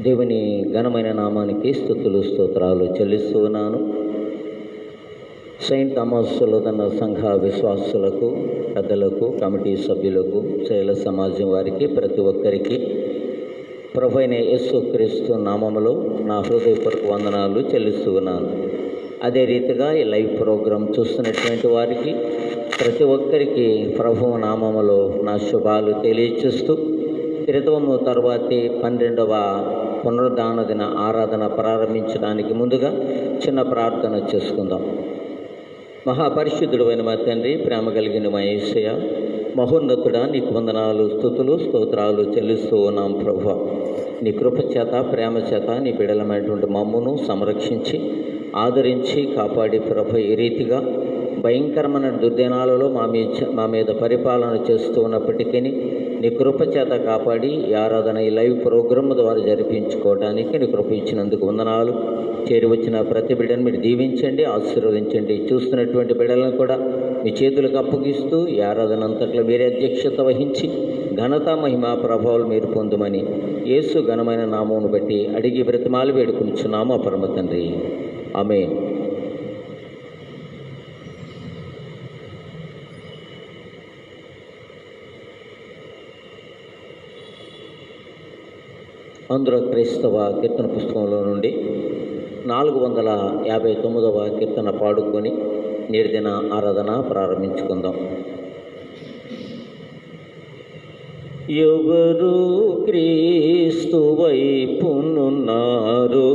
దేవుని ఘనమైన నామానికి స్తుతులు స్తోత్రాలు చెల్లిస్తూ ఉన్నాను. సెయింట్ థామస్ సులభన సంఘ విశ్వాసులకు, పెద్దలకు, కమిటీ సభ్యులకు, శైల సమాజం వారికి, ప్రతి ఒక్కరికి ప్రభువైన యేసుక్రీస్తు నామములో నా హృదయపూర్వక వందనాలు చెల్లిస్తూ ఉన్నాను. అదే రీతిగా ఈ లైవ్ ప్రోగ్రాం చూస్తున్నటువంటి వారికి ప్రతి ఒక్కరికి ప్రభువు నామములో నా శుభాలు తెలియచేస్తూ, క్రితము తర్వాతి 12వ పునరుద్ధాన దిన ఆరాధన ప్రారంభించడానికి ముందుగా చిన్న ప్రార్థన చేసుకుందాం. మహాపరిశుద్ధుడు అయిన మా తండ్రి, ప్రేమ కలిగిన మా యేసయ్య, మహోన్నతుడా, నీకు వందనాలు, స్తుతులు స్తోత్రాలు చెల్లిస్తూ ఉన్నాం. ప్రభువా, నీ కృప చేత, ప్రేమ చేత నీ బిడలమైనటువంటి మమ్మును సంరక్షించి ఆదరించి కాపాడి ప్రభు ఈ రీతిగా భయంకరమైన దుర్దినాలలో మా మీద పరిపాలన చేస్తూ ఉన్నప్పటికీ నీ కృప చేత కాపాడి ఈ ఆరాధన ఈ లైవ్ ప్రోగ్రామ్ ద్వారా జరిపించుకోవడానికి నీ కృప ఇచ్చినందుకు వందనాలు. చేరి వచ్చిన ప్రతి బిడ్డను మీరు దీవించండి, ఆశీర్వదించండి. చూస్తున్నటువంటి బిడ్డలను కూడా మీ చేతులకు అప్పగిస్తూ ఈ ఆరాధన అంతట్లో మీరే అధ్యక్షత వహించి ఘనత, మహిమ, ప్రభావాలు మీరు పొందుమని యేసు ఘనమైన నామమును బట్టి అడిగి బ్రతిమాలు వేడుకొనిచున్నాము పరమ తండ్రి. ఆమేన్. ఆంధ్ర క్రైస్తవ కీర్తన పుస్తకంలో నుండి 459వ కీర్తన పాడుకొని నేటి దిన ఆరాధన ప్రారంభించుకుందాం. ఎవరు క్రీస్తు వైపునున్నారు,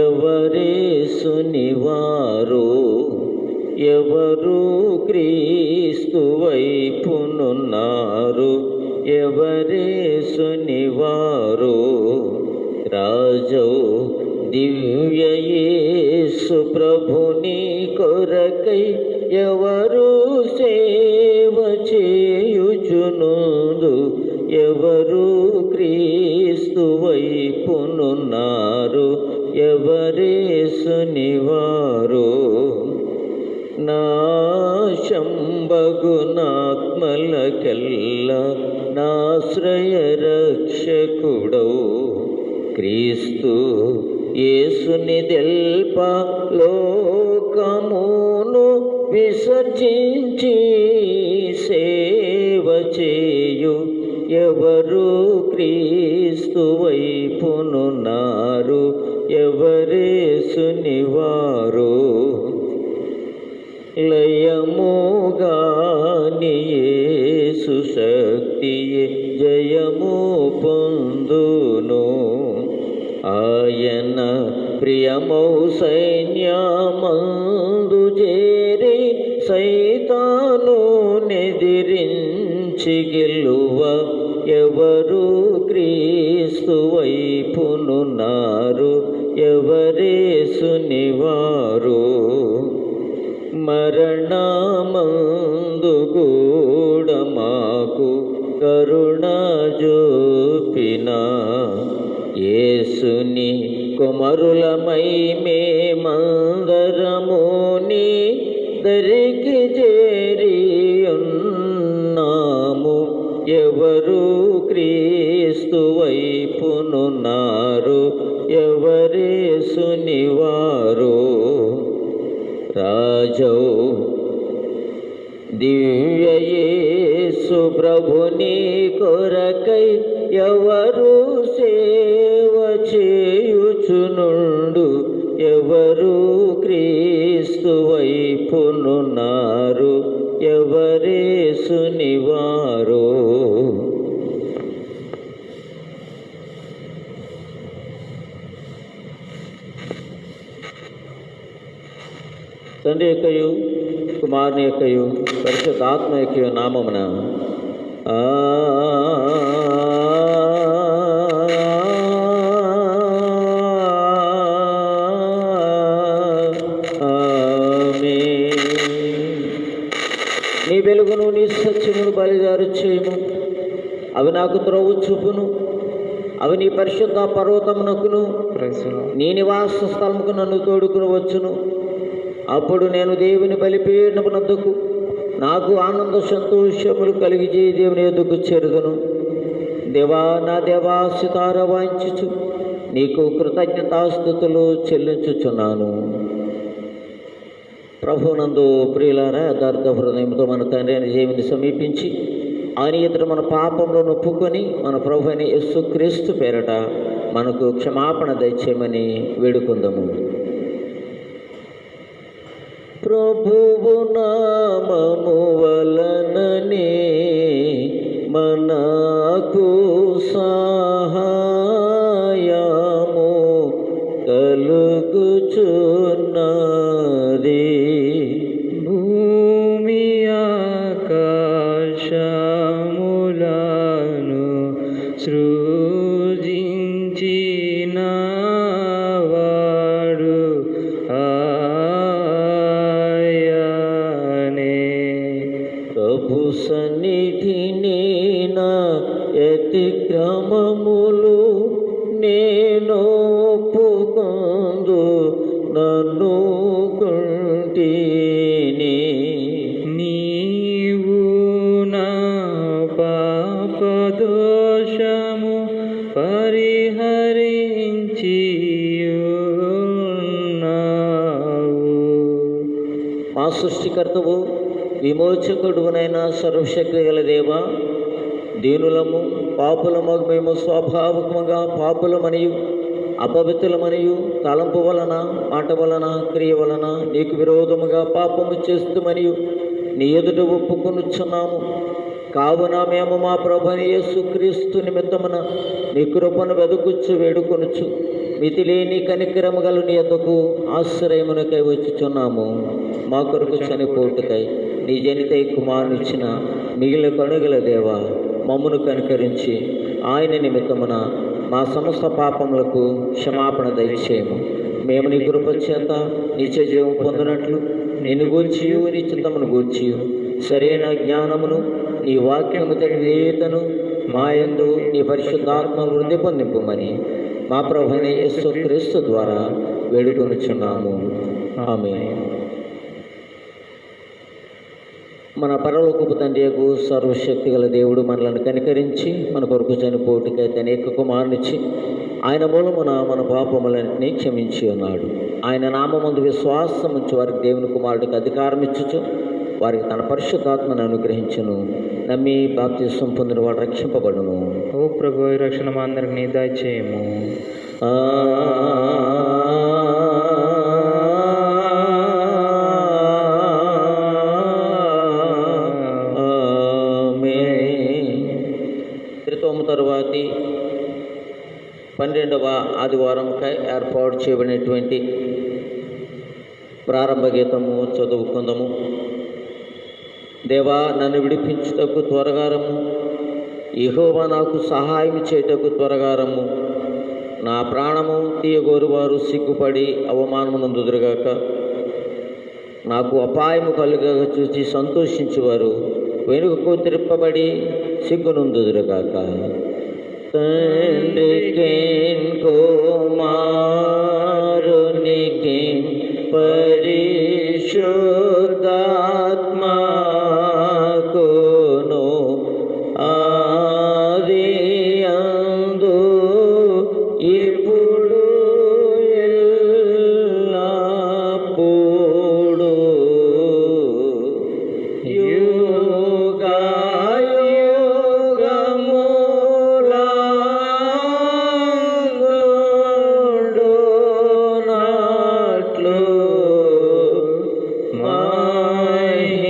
ఎవరేసునివారు, ఎవరు క్రీస్తు వైపునున్నారు, ఎవరేసునివారు, రాజౌ దివ్య యేసు ప్రభుని కొరకై ఎవరు సేవ చేయుచునుందు, ఎవరు క్రీస్తు వైపునున్నారు, ఎవరేసునివారు, నాశంబగునాత్మలకెల్ల నాశ్రయ రక్షకుడౌ క్రీస్తు యేసుని దెల్ప లోకమును విసర్జించి సేవ చేయు, ఎవరు క్రీస్తు వైపునున్నారు, ఎవరేసునివారు, లయముగాని యేసు శక్తియే జయము పొందును, ఆయన ప్రియమౌ సైన్యమందు చేరి సైతాను నెదిరించి గెలువ, ఎవరు క్రీస్తు వైపునున్నారు, ఎవరేసునివారు, మరణమందు కూడా మాకు కరుణ చూపిన యేసుని కుమారులమై మేమందరముని దరికి చేరి ఉన్నాము, ఎవరు క్రీస్తు వైపునున్నారు, ఎవరేసునివారు, రాజౌ దివ్య యేసు ప్రభుని కొరకై ఎవరు సేవ చేయుచునుండు, ఎవరు క్రీస్తు వైపునున్నారు, ఎవరేసునివారు, తండ్రి యొక్కయు కుమారుని యొక్కయు పరిశుద్ధాత్మ యొక్కయు నామమున ఆమేన్. నీ వెలుగును నీ సత్యమును బలిదారు చేయము, అవి నాకు త్రోవ చూపును, అవి నీ పరిశుద్ధ పర్వతమునకును నీ నివాస స్థలముకు నన్ను తోడుకుని వచ్చును. అప్పుడు నేను దేవుని బలిపీఠమునొద్దకు నాకు ఆనంద సంతోషములు కలిగి దేవుని యొద్దకు చేరుదును. దేవా, నా దేవా, సితార వాయించుచు నీకు కృతజ్ఞతాస్తుతులు చెల్లించుచున్నాను. ప్రభునందు ప్రియులారా, యథార్థ హృదయంతో మన తండ్రి అయిన దేవుని సమీపించి ఆయన ఎదుట మన పాపంలో నొప్పుకొని మన ప్రభు అయిన యేసుక్రీస్తు పేరట మనకు క్షమాపణ దయచేయమని వేడుకుందాము. ప్రభువు నామము వలననే మనకు సహాయము కలుగుచున్నది. భూమి ఆకాశములను సృజించిన వాడు ఆయనే. ప్రభు సన్నిధిని నా అతిక్రమములు నేను ఒప్పుకొందు నన్ను కుంటిని. నీవు నా పాపదోషము పరిహరించియున్నావు. మా సృష్టికర్తవు విమోచకుడునైన సర్వశక్తి గల దేవా, దీనులము పాపులమగు మేము స్వాభావికముగా పాపులమనియు అపవిత్రులమనియు తలంపు వలన మాట వలన క్రియ వలన నీకు విరోధముగా పాపము చేస్తుమనియు నీ ఎదుట ఒప్పుకొనుచున్నాము. కావున మేము మా ప్రభుని యేసుక్రీస్తు నిమిత్తమున నీ కృపను వెదుకుచ్చు వేడుకొనుచు మితిలేని కనికరము గల నీ యొద్దకు ఆశ్రయమునకై వచ్చుచున్నాము. మా కొరకు చనిపోటుకై నీ జనితై కుమారునిచ్చిన మిగిలిన కనుగల దేవా, మమ్మును కనికరించి ఆయన నిమిత్తమున మా సమస్త పాపములకు క్షమాపణ దయచేయము. మేము నీ కృప చేత నిత్య జీవం పొందినట్లు నిన్ను గూర్చియు నీ చిత్తమును గూర్చియు సరైన జ్ఞానమును నీ వాక్యము తెలియతను మాయందు నీ పరిశుద్ధాత్మ వృద్ధి పొందింపుమని మా ప్రభువైన యేసుక్రీస్తు ద్వారా వేడుకొనుచున్నాము. ఆమేన్. మన పరలోకపు తండ్రియకు సర్వశక్తి గల దేవుడు మనలను కనికరించి మన కొరకు చనిపోటుకై తన ఏక కుమారునిచ్చి ఆయన మూలమున మన పాపములన్నింటినీ క్షమించి ఉన్నాడు. ఆయన నామమందు విశ్వాసం ఉంచి వారికి దేవుని కుమారుడికి అధికారం ఇచ్చుచు వారికి తన పరిశుద్ధాత్మను అనుగ్రహించును. నమ్మి బాప్తిసం పొందిన వాడు రక్షింపబడును. ఓ ప్రభు, ఈ రక్షణ మా అందరికి దయచేయము. త్రితోము తరువాతి 12వ ఆదివారంకై ఏర్పాటు చేయబడినటువంటి ప్రారంభ గీతము చదువుకుందాము. దేవా, నన్ను విడిపించుటకు త్వరగారము, యెహోవా నాకు సహాయం చేయుటకు త్వరగారము. నా ప్రాణము తీయగోరువారు సిగ్గుపడి అవమానమునందుదురుగాక. నాకు అపాయము కలుగగా చూసి సంతోషించువారు వెనుకకు త్రిప్పబడి సిగ్గునందుదురుగాక. తండ్రికి కుమారునికి పరిశుద్ధాత్మకును ఆదియందు ఇప్పుడు ఎల్లప్పుడూ యుగయుగములందునట్లు మహిమ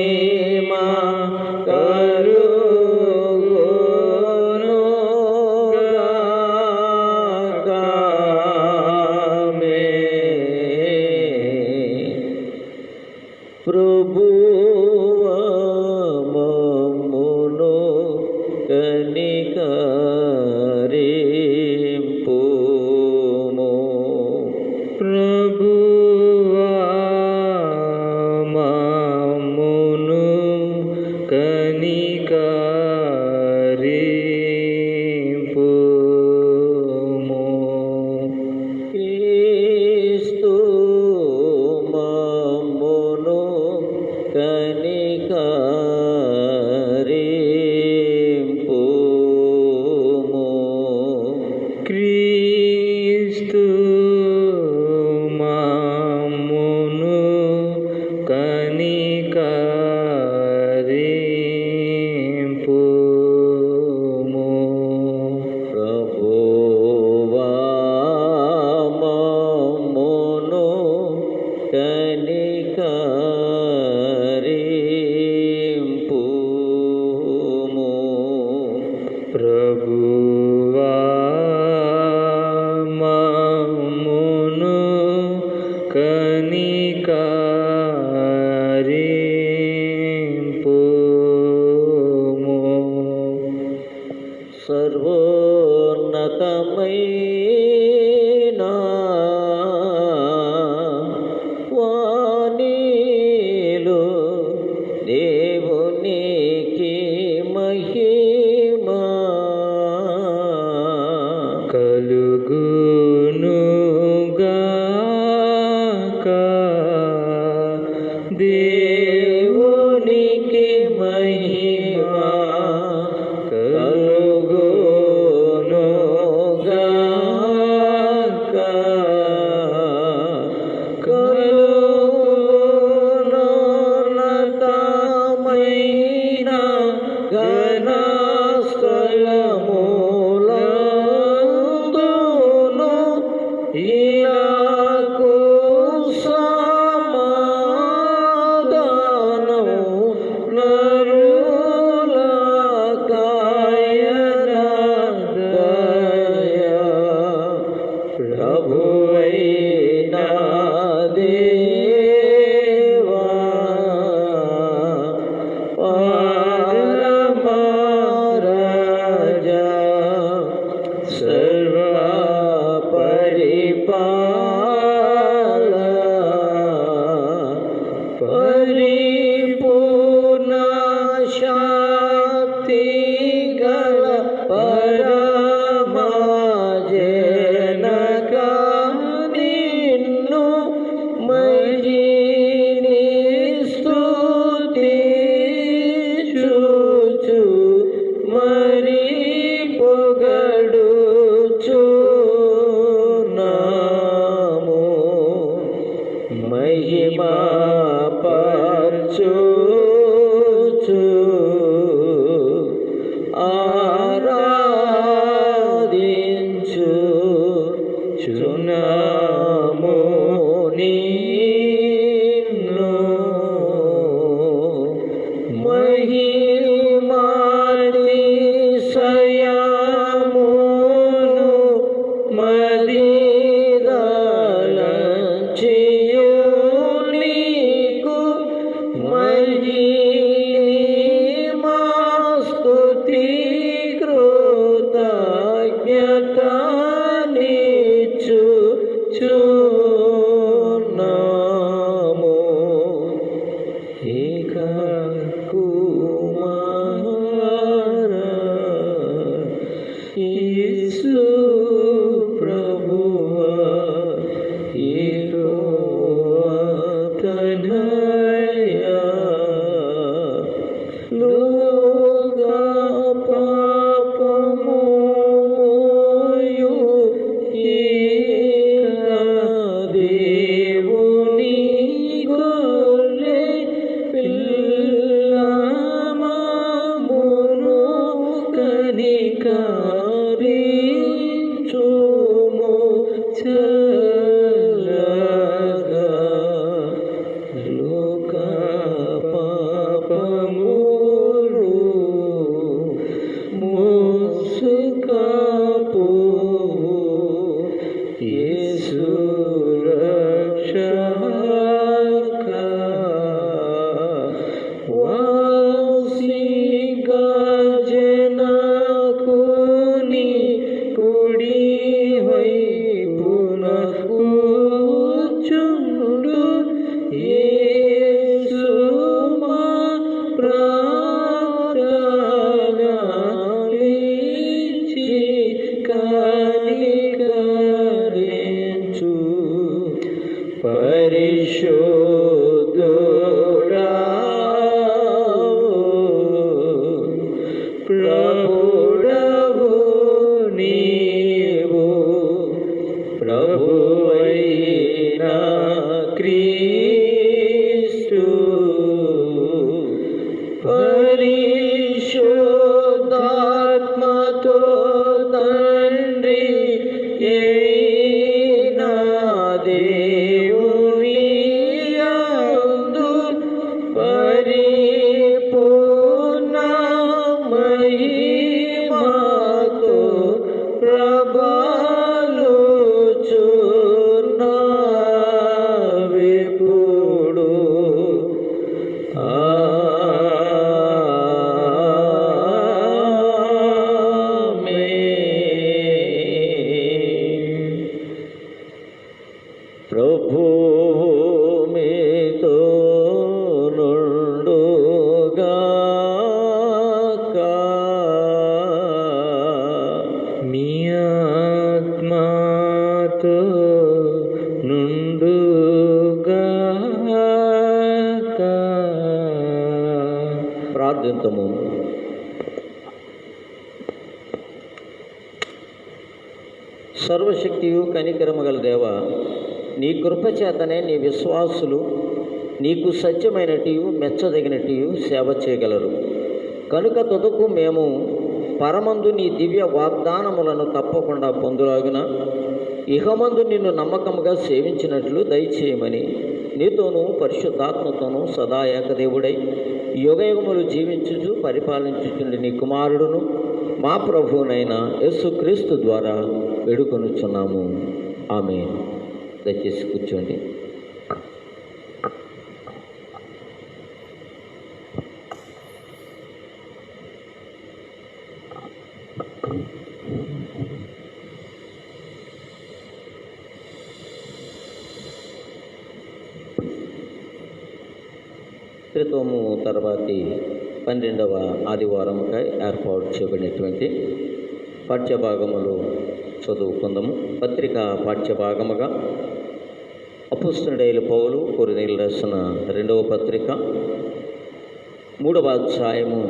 వాణిలో దేవునికి మహిమా కలుగునుగాక. దేవునికి మహిమా కలుగునుగాక. కలుగునున్నతమైన ఘన స్థలములందును ఇలాకు సమాధానము నరులకాయన దయ. ప్రభువైన దేవా పరమరాజా సర్వ పరిపాల పరిపూర్ణ శక్తి గల పరమజనక నిన్ను మహిని స్తుతించుచు మరి పొగడుచున్నాము. మహిమా పరచుచు ఆరాధించుచున్నాము నిన్ను. మహిమాతిశయమును మదిదలంచియు నీకు మహిమా స్తుతి కృతజ్ఞతనిచ్చుచున్నాము. ఏక కుమార యేసు ప్రభువా యెహోవా తనయా లోక పాపమోయు ఏక దేవుని గొర్రె పిల్లమమును కనికరించుము చల్లగా. లోక పాపములు మోసుకపో యేసు రక్షక. వాసిగా జనకుని కుడి వైపున కూర్చుండు యేసు మా ప్రార్థనలిచ్చి కనికరించు. పరిశుద్ధుడా ప్రభుడవు నీవు. ప్రభువైన క్రీస్తు పరిశుద్ధాత్మతో తండ్రి అయిన దేవుని యందు పరిపూర్ణ మహిమతో ప్రబలుచున్నావే ఆత్మాతో నుండుగాక. ప్రార్థింతము. సర్వశక్తియు కనికరము గల దేవ, నీ కృపచేతనే నీ విశ్వాసులు నీకు సత్యమైనటియు మెచ్చదగినటియు సేవ చేయగలరు. కనుక తుదకు మేము పరమందు నీ దివ్య వాగ్దానములను తప్పకుండా పొందులాగున ఇహమందు నిన్ను నమ్మకముగా సేవించినట్లు దయచేయమని నీతోనూ పరిశుద్ధాత్మతోనూ సదా ఏకదేవుడై యుగయుగములు జీవించుచు పరిపాలించుచుండి నీ కుమారుడును మా ప్రభువునైన యేసుక్రీస్తు ద్వారా వేడుకొనుచున్నాము. ఆమేన్. దయచేసి కూర్చోండి. క్రితము తర్వాతి 12వ ఆదివారంకై ఏర్పాటు చేయబడినటువంటి పాఠ్యభాగములు చదువుకుందాము. పత్రిక పాఠ్యభాగముగా అపోస్తలుడైన పౌలు కొరింథీయులకు రాసిన 2వ పత్రిక 3వ అధ్యాయము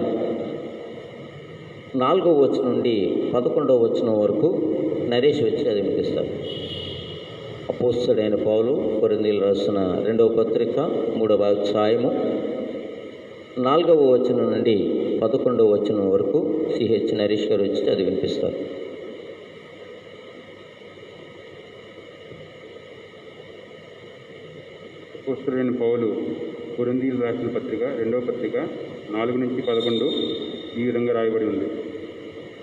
4వ వచనం నుండి 11వ వచనం వరకు నరేష్ వచ్చి చదివిపిస్తారు. అపోస్తలుడైన పౌలు కొరింథీయులకు రాసిన 2వ పత్రిక 3వ అధ్యాయము 4వ వచనం నుండి 11వ వచనం వరకు సిహెచ్ నరేష్ గారు వచ్చి చదివినిపిస్తారు. అపోస్తలుడైన పౌలు కొరింథీయులకు రాసిన పత్రిక 2వ పత్రిక 4 నుంచి 11 ఈ విధంగా రాయబడి ఉంది.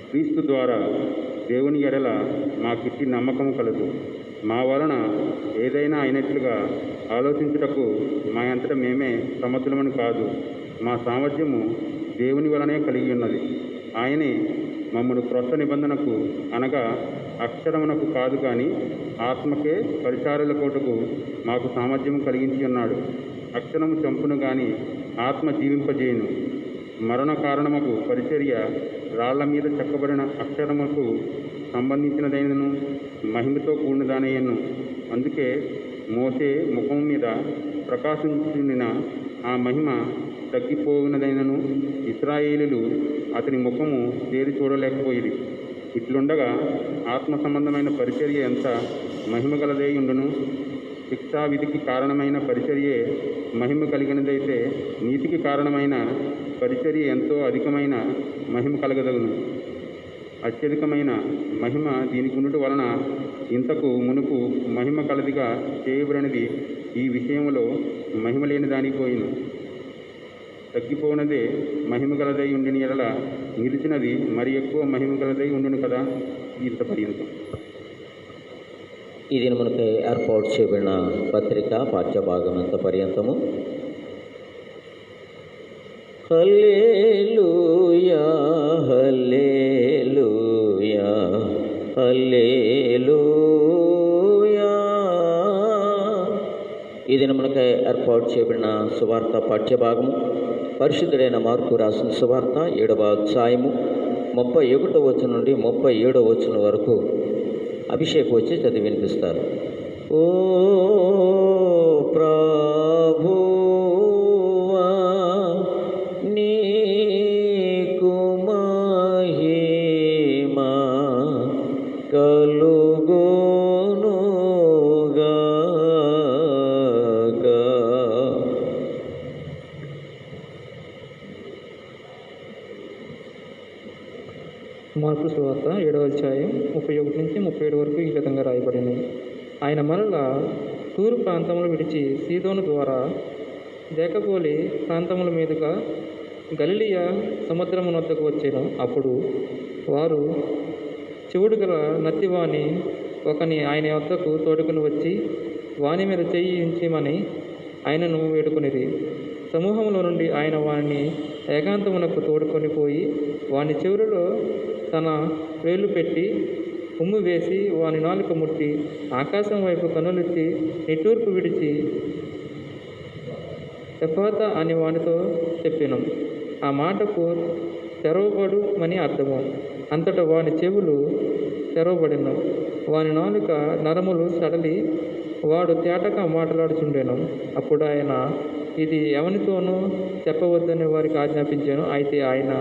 క్రీస్తు ద్వారా దేవుని ఎడల మాకిట్టి నమ్మకము కలదు. మా వలన ఏదైనా అయినట్లుగా ఆలోచించుటకు మా అంతటా మేమే సమర్థులమని కాదు. మా సామర్థ్యము దేవుని వలనే కలిగి ఉన్నది. ఆయనే మమ్మను క్రొత్త నిబంధనకు అనగా అక్షరమునకు కాదు కానీ ఆత్మకే పరిచారుల కోటకు మాకు సామర్థ్యము కలిగించి ఉన్నాడు. అక్షరము చంపును గాని ఆత్మ జీవింపజేయును. మరణ కారణముకు పరిచర్య రాళ్ల మీద చెక్కబడిన అక్షరముకు సంబంధించినదైనను మహిమతో కూడినదానయ్యను. అందుకే మోసే ముఖం మీద ప్రకాశించిన ఆ మహిమ తగ్గిపోయినదైనను ఇశ్రాయేలీయులు అతని ముఖము తేరి చూడలేకపోయింది. ఇట్లుండగా ఆత్మ సంబంధమైన పరిచర్య ఎంత మహిమ గలదై ఉండును. శిక్షావిధికి కారణమైన పరిచర్యే మహిమ కలిగినదైతే నీతికి కారణమైన పరిచర్య ఎంతో అధికమైన మహిమ కలగదగును. అత్యధికమైన మహిమ దీనికి ఉండుట వలన ఇంతకు మునుపు మహిమ కలదిగా చేయబడినది ఈ విషయంలో మహిమ లేని దానికి పోయిను. తగ్గిపోయినదే మహిమ గలదై ఉండిన ఎడల నిలిచినది మరి ఎక్కువ మహిమ గలదై ఉండును కదా. ఇంత పర్యంతం ఇది మనకు ఏర్పాటు చేయబడిన పత్రిక పాఠ్యభాగం ఎంత పర్యంతము. హల్లెలూయా హల్లెలూయా హల్లెలూయా. ఇది మనకు ఏర్పాటు చేయబడిన సువార్త పాఠ్యభాగము పరిశుద్ధుడైన మార్కు రాసిన సువార్త 7వ అధ్యాయము 31వ వచనం నుండి 37వ వచనం వరకు అభిషేక్ వచ్చి చదివి వినిపిస్తారు. ఓ ప్రభువా నీకు మహిమ కలుగునుగాక. మార్కు సువార్త 7వ అధ్యాయం 31 నుంచి 37 వరకు ఈ విధంగా రాయబడింది. ఆయన మరలా తూరు ప్రాంతములు విడిచి సీదోను ద్వారా దేకపోలి ప్రాంతముల మీదుగా గలిలియా సముద్రము వద్దకు వచ్చాను. అప్పుడు వారు చెవుడు గల నత్తివాణి ఒకని ఆయన వద్దకు తోడుకుని వచ్చి వాని మీద చెయ్యి ఉంచమని ఆయనను వేడుకొనిరి. సమూహంలో నుండి ఆయన వాణ్ణి ఏకాంతమునకు తోడుకొని పోయి వాని చెవులలో తన వేలు పెట్టి ఉమ్ము వేసి వాని నాలుక ముట్టి ఆకాశం వైపు కన్నులెత్తి నిట్టూర్పు విడిచి ఎఫాతా అని వానితో చెప్పెను. ఆ మాటకు తెరవబడు అని అర్థము. అంతటా వాని చెవులు తెరవబడిన వాని నాలుక నరములు సడలి వాడు తేటగా మాట్లాడుచుండెను. అప్పుడు ఆయన, ఇది ఎవనితోనూ చెప్పవద్దని వారికి ఆజ్ఞాపించాను. అయితే ఆయన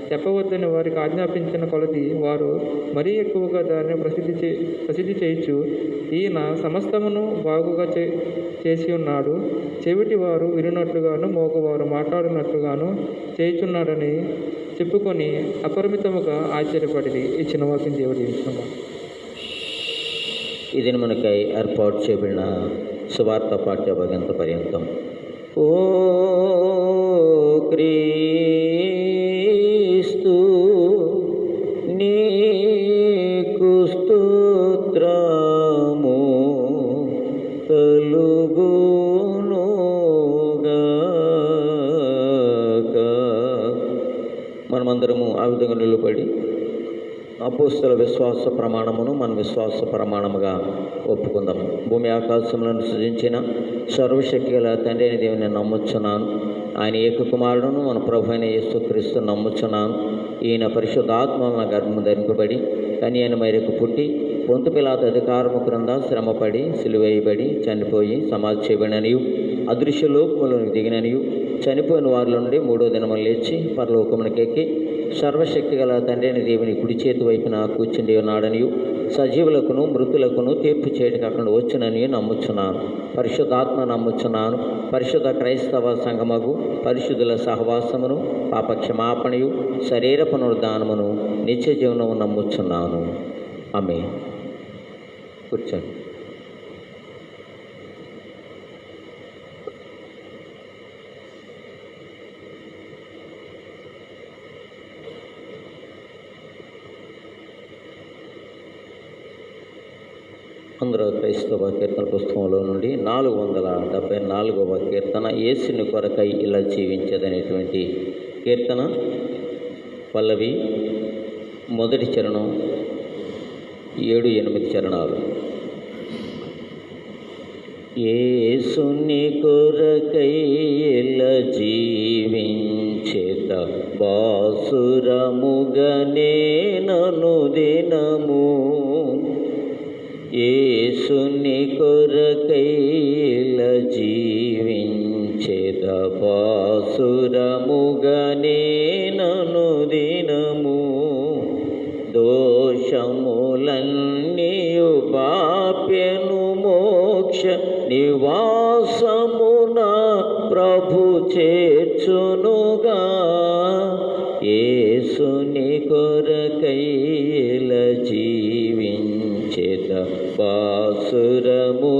చెప్పవద్దని వారికి ఆజ్ఞాపించిన కొలది వారు మరీ ఎక్కువగా దాన్ని ప్రసిద్ధి చేయించు, ఈయన సమస్తమును బాగుగా చేసి ఉన్నాడు, చెవిటి వారు వినున్నట్లుగాను మోగవారు మాట్లాడినట్లుగాను చేయుచున్నాడని చెప్పుకొని అపరిమితముగా ఆశ్చర్యపడి ఇచ్చిన వాక్యం దేవుడు ఇస్తున్నాం. ఇది మనకై ఏర్పాటు చేయబడిన సువార్త పాఠ్య భగంత పర్యంతం. ఓ క్రీస్తు నీకు స్తోత్రము కలుగునుగాక. మనమందరము ఆ విధంగా నిలబడి అపోస్తల విశ్వాస ప్రమాణమును మన విశ్వాస ప్రమాణముగా ఒప్పుకుందాం. భూమి ఆకాశములను సృజించిన సర్వశక్తి గల తండ్రి అయిన దేవుని నమ్ముచున్నాను. ఆయన ఏకకుమారుడును మన ప్రభు అయిన యేసుక్రీస్తు నమ్ముచున్నాను. ఈయన పరిశుద్ధాత్మ గర్భము ధరింపబడి కన్యైన మేరకు పుట్టి పొంతు పిలాతు అధికారము క్రింద శ్రమపడి సిలువేయబడి చనిపోయి సమాధి చేయబడిననియు అదృశ్య లోకములకు దిగిననియు చనిపోయిన వారిలో నుండి మూడో దినము లేచి పరలోకమునకెక్కి సర్వశక్తి గల తండ్రి అయిన దేవుని కుడి చేతి వైపున కూర్చుండి ఉన్నాడనియు సజీవులకును మృతులకును తీర్పు చేయడానికి అక్కడ వచ్చునని నమ్ముచున్నాను. పరిశుద్ధాత్మ నమ్ముచున్నాను. పరిశుద్ధ క్రైస్తవ సంఘమగు పరిశుద్ధుల సహవాసమును పాప క్షమాపణయు శరీర పునరుద్ధానమును నిత్య జీవనము నమ్ముచున్నాను. ఆమేన్. కూర్చోండి. అందరూ క్రైస్తవ కీర్తన పుస్తకంలో నుండి 474వ కీర్తన యేసుని కొరకై ఇలా జీవించదనేటువంటి కీర్తన పల్లవి మొదటి చరణం 7-8 చరణాలు. యేసుని కొరకై ఇలా జీవించేత బాసురముగనే నను దినము యేసుని కొరకై ఇలా జీవించేద బాసురముగనే నను దినము దోషములన్నీయు పాప్యను మోక్ష నివాసమున ప్రభు చేర్చునుగా యేసుని కొరకై ఇలా జీవించేద బాసురముగనే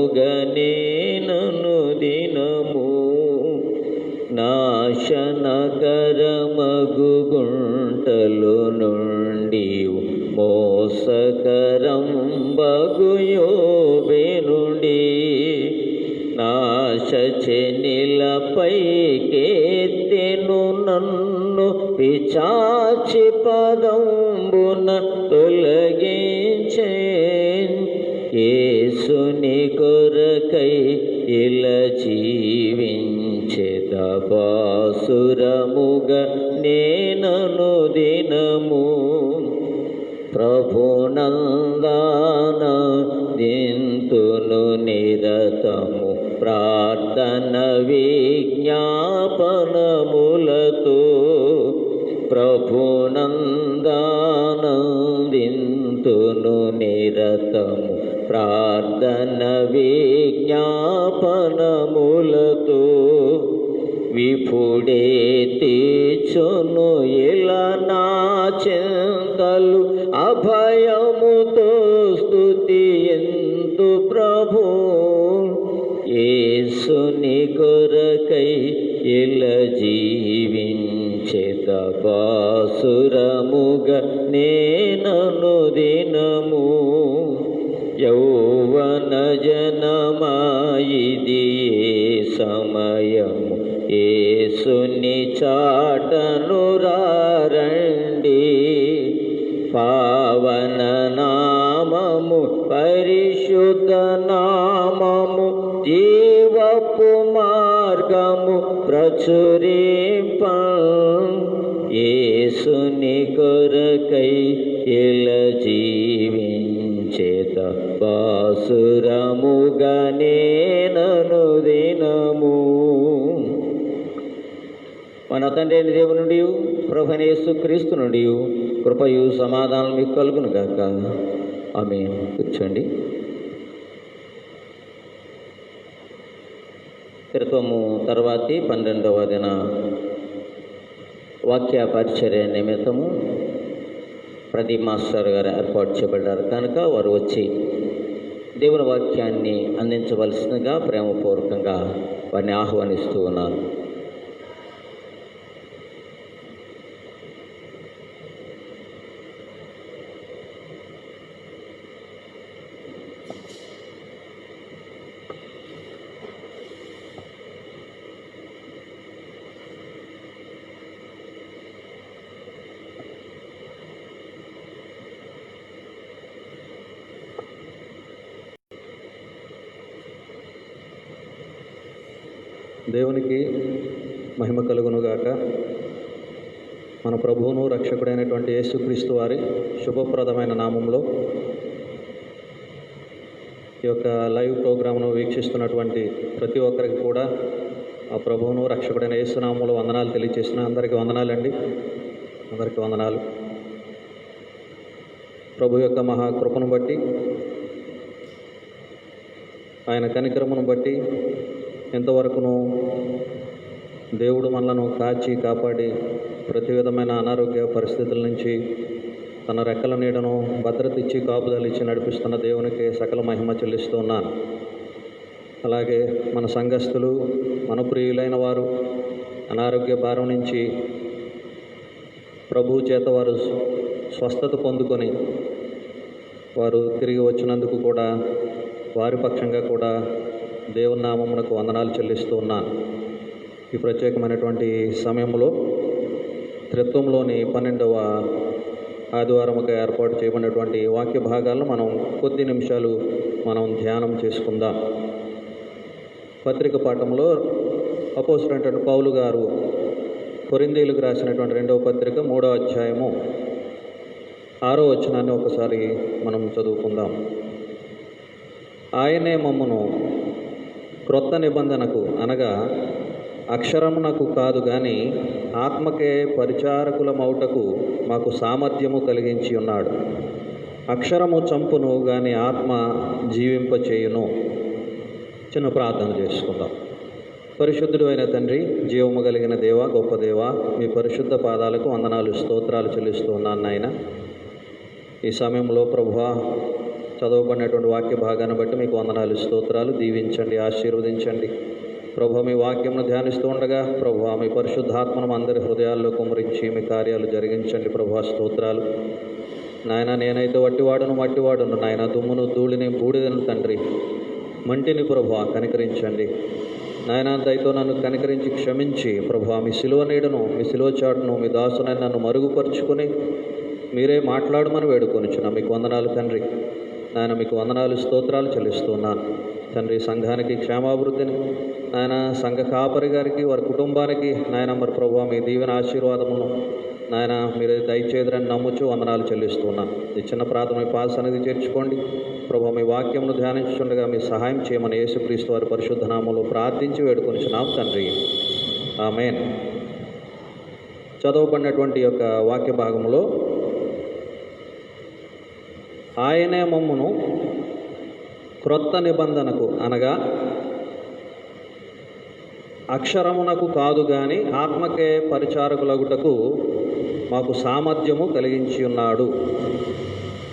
నను దినము నాశనకరమగు గుంటలు నుండి మోసకరం బగుయోబే నుండి నాశచెనిలపై కేత్తెను నన్ను పిచాచి పదంబున తొలగించే యేసుని కొరకై ఇలా జీవించేద బాసురముగ నేనను దినము ప్రభునందాన దింతును నిరతము ప్రార్థన విజ్ఞాపనములతో ప్రభునందానందింతును నిరతము ప్రార్థన విజ్ఞాపనములతో విపుడే తీర్చును ఇలా నా చింతలు అభయముతో స్తుతియంతు ప్రభు యేసుని కొరకై ఇలా జీవించేద బాసురముగ నేనను దినము యౌవన జనమాయిది సమయము యేసుని చాటను రండి పావన నామము పరిశుద్ధ నామము జీవపు మార్గము ప్రచురింప యేసుని కొరకై ఇలా జీవించ చేత బాసురముగనే నను దినము. మన తండ్రి అయిన దేవుని నుండి ప్రభువైన యేసుక్రీస్తు నుండి కృపయు సమాధానం మీకు కలుగును గాక. ఆమేన్. కూర్చోండి. క్రితము తర్వాతి 12వ దిన వాక్య పరిచర్య నిమిత్తము ప్రదీప్ మాస్టర్ గారు ఏర్పాటు చేయబడ్డారు కనుక వారు వచ్చి దేవుని వాక్యాన్ని అందించవలసిందిగా ప్రేమపూర్వకంగా వారిని ఆహ్వానిస్తూ ఉన్నాను. దేవునికి మహిమ కలుగునుగాక. మన ప్రభువును రక్షకుడైనటువంటి యేసుక్రీస్తు వారి శుభప్రదమైన నామంలో ఈ యొక్క లైవ్ ప్రోగ్రామ్ను వీక్షిస్తున్నటువంటి ప్రతి ఒక్కరికి కూడా ఆ ప్రభువును రక్షకుడైన యేసునామంలో వందనాలు తెలియజేసిన అందరికీ వందనాలండి. అందరికీ వందనాలు. ప్రభు యొక్క మహాకృపను బట్టి, ఆయన కనికరమును బట్టి ఎంతవరకును దేవుడు మనలను కాచి కాపాడి ప్రతి విధమైన అనారోగ్య పరిస్థితుల నుంచి తన రెక్కల నీడను భద్రత ఇచ్చి కాపుదలు ఇచ్చి నడిపిస్తున్న దేవునికి సకల మహిమ చెల్లిస్తూ ఉన్నాను. అలాగే మన సంఘస్థులు, మన ప్రియులైన వారు అనారోగ్య భారం నుంచి ప్రభువు చేత వారు స్వస్థత పొందుకొని వారు తిరిగి వచ్చినందుకు కూడా వారి పక్షంగా కూడా దేవుని నామమునకు వందనాలు చెల్లిస్తూ ఉన్నాను. ఈ ప్రత్యేకమైనటువంటి సమయంలో త్రిత్వంలోని 12వ ఆదివారముగా ఏర్పాటు చేయబడినటువంటి వాక్య భాగాలను మనం కొద్ది నిమిషాలు ధ్యానం చేసుకుందాం. పత్రిక పాఠంలో అపోస్తలుడైన పౌలు గారు కొరింథీయులకు రాసినటువంటి 2వ పత్రిక 3వ అధ్యాయము 6వ వచనాన్ని ఒకసారి మనం చదువుకుందాం. ఆయనే మమ్మును క్రొత్త నిబంధనకు అనగా అక్షరమునకు కాదు గాని ఆత్మకే పరిచారకులమౌటకు మాకు సామర్థ్యము కలిగించి ఉన్నాడు. అక్షరము చంపును గాని ఆత్మ జీవింపచేయును. చిన్న ప్రార్థన చేసుకుందాం. పరిశుద్ధుడు అయిన తండ్రి, జీవము కలిగిన దేవ, గొప్ప దేవ, మీ పరిశుద్ధ పాదాలకు వందనాలు స్తోత్రాలు చెల్లిస్తూ ఉన్నాను నాయన. ఈ సమయంలో ప్రభువా చదవబడినటువంటి వాక్య భాగాన్ని బట్టి మీకు వందనాలు స్తోత్రాలు. దీవించండి, ఆశీర్వదించండి. ప్రభు మీ వాక్యంను ధ్యానిస్తూ ఉండగా ప్రభు మీ పరిశుద్ధాత్మను అందరి హృదయాల్లో కుమరించి మీ కార్యాలు జరిగించండి. ప్రభు స్తోత్రాలు నాయన. నేనైతే మట్టివాడును నాయన, దుమ్మును ధూళిని బూడిదను తండ్రి, మంటిని ప్రభు కనికరించండి నాయన. దయతో నన్ను కనికరించి క్షమించి ప్రభు మీ సిలువ నీడను, మీ సిలువ చాటును మీ దాసునని నన్ను మరుగుపరుచుకొని మీరే మాట్లాడమని వేడుకొనిచున్నా. మీకు వందనాలు తండ్రి నాయన. మీకు వందనాలు స్తోత్రాలు చెల్లిస్తున్నాను తండ్రి. సంఘానికి క్షేమాభివృద్ధిని నాయన, సంఘ కాపరి గారికి వారి కుటుంబానికి నాయన మరి ప్రభు మీ దీవెన ఆశీర్వాదమును నాయన మీరే దయచేదరని నమ్ముచు వందనాలు చెల్లిస్తున్నాను. ఈ చిన్న ప్రార్థన మీ పాద సన్నిధి చేర్చుకోండి. ప్రభు మీ వాక్యమును ధ్యానించుండగా మీ సహాయం చేయమని యేసుక్రీస్తు వారి పరిశుద్ధ నామములో ప్రార్థించి వేడుకొనిచున్నాం తండ్రి. ఆమేన్. చదవబడినటువంటి యొక్క వాక్య భాగంలో ఆయనే మమ్మును క్రొత్త నిబంధనకు అనగా అక్షరమునకు కాదు గాని ఆత్మకే పరిచారకులగుటకు మాకు సామర్థ్యము కలిగించి ఉన్నాడు.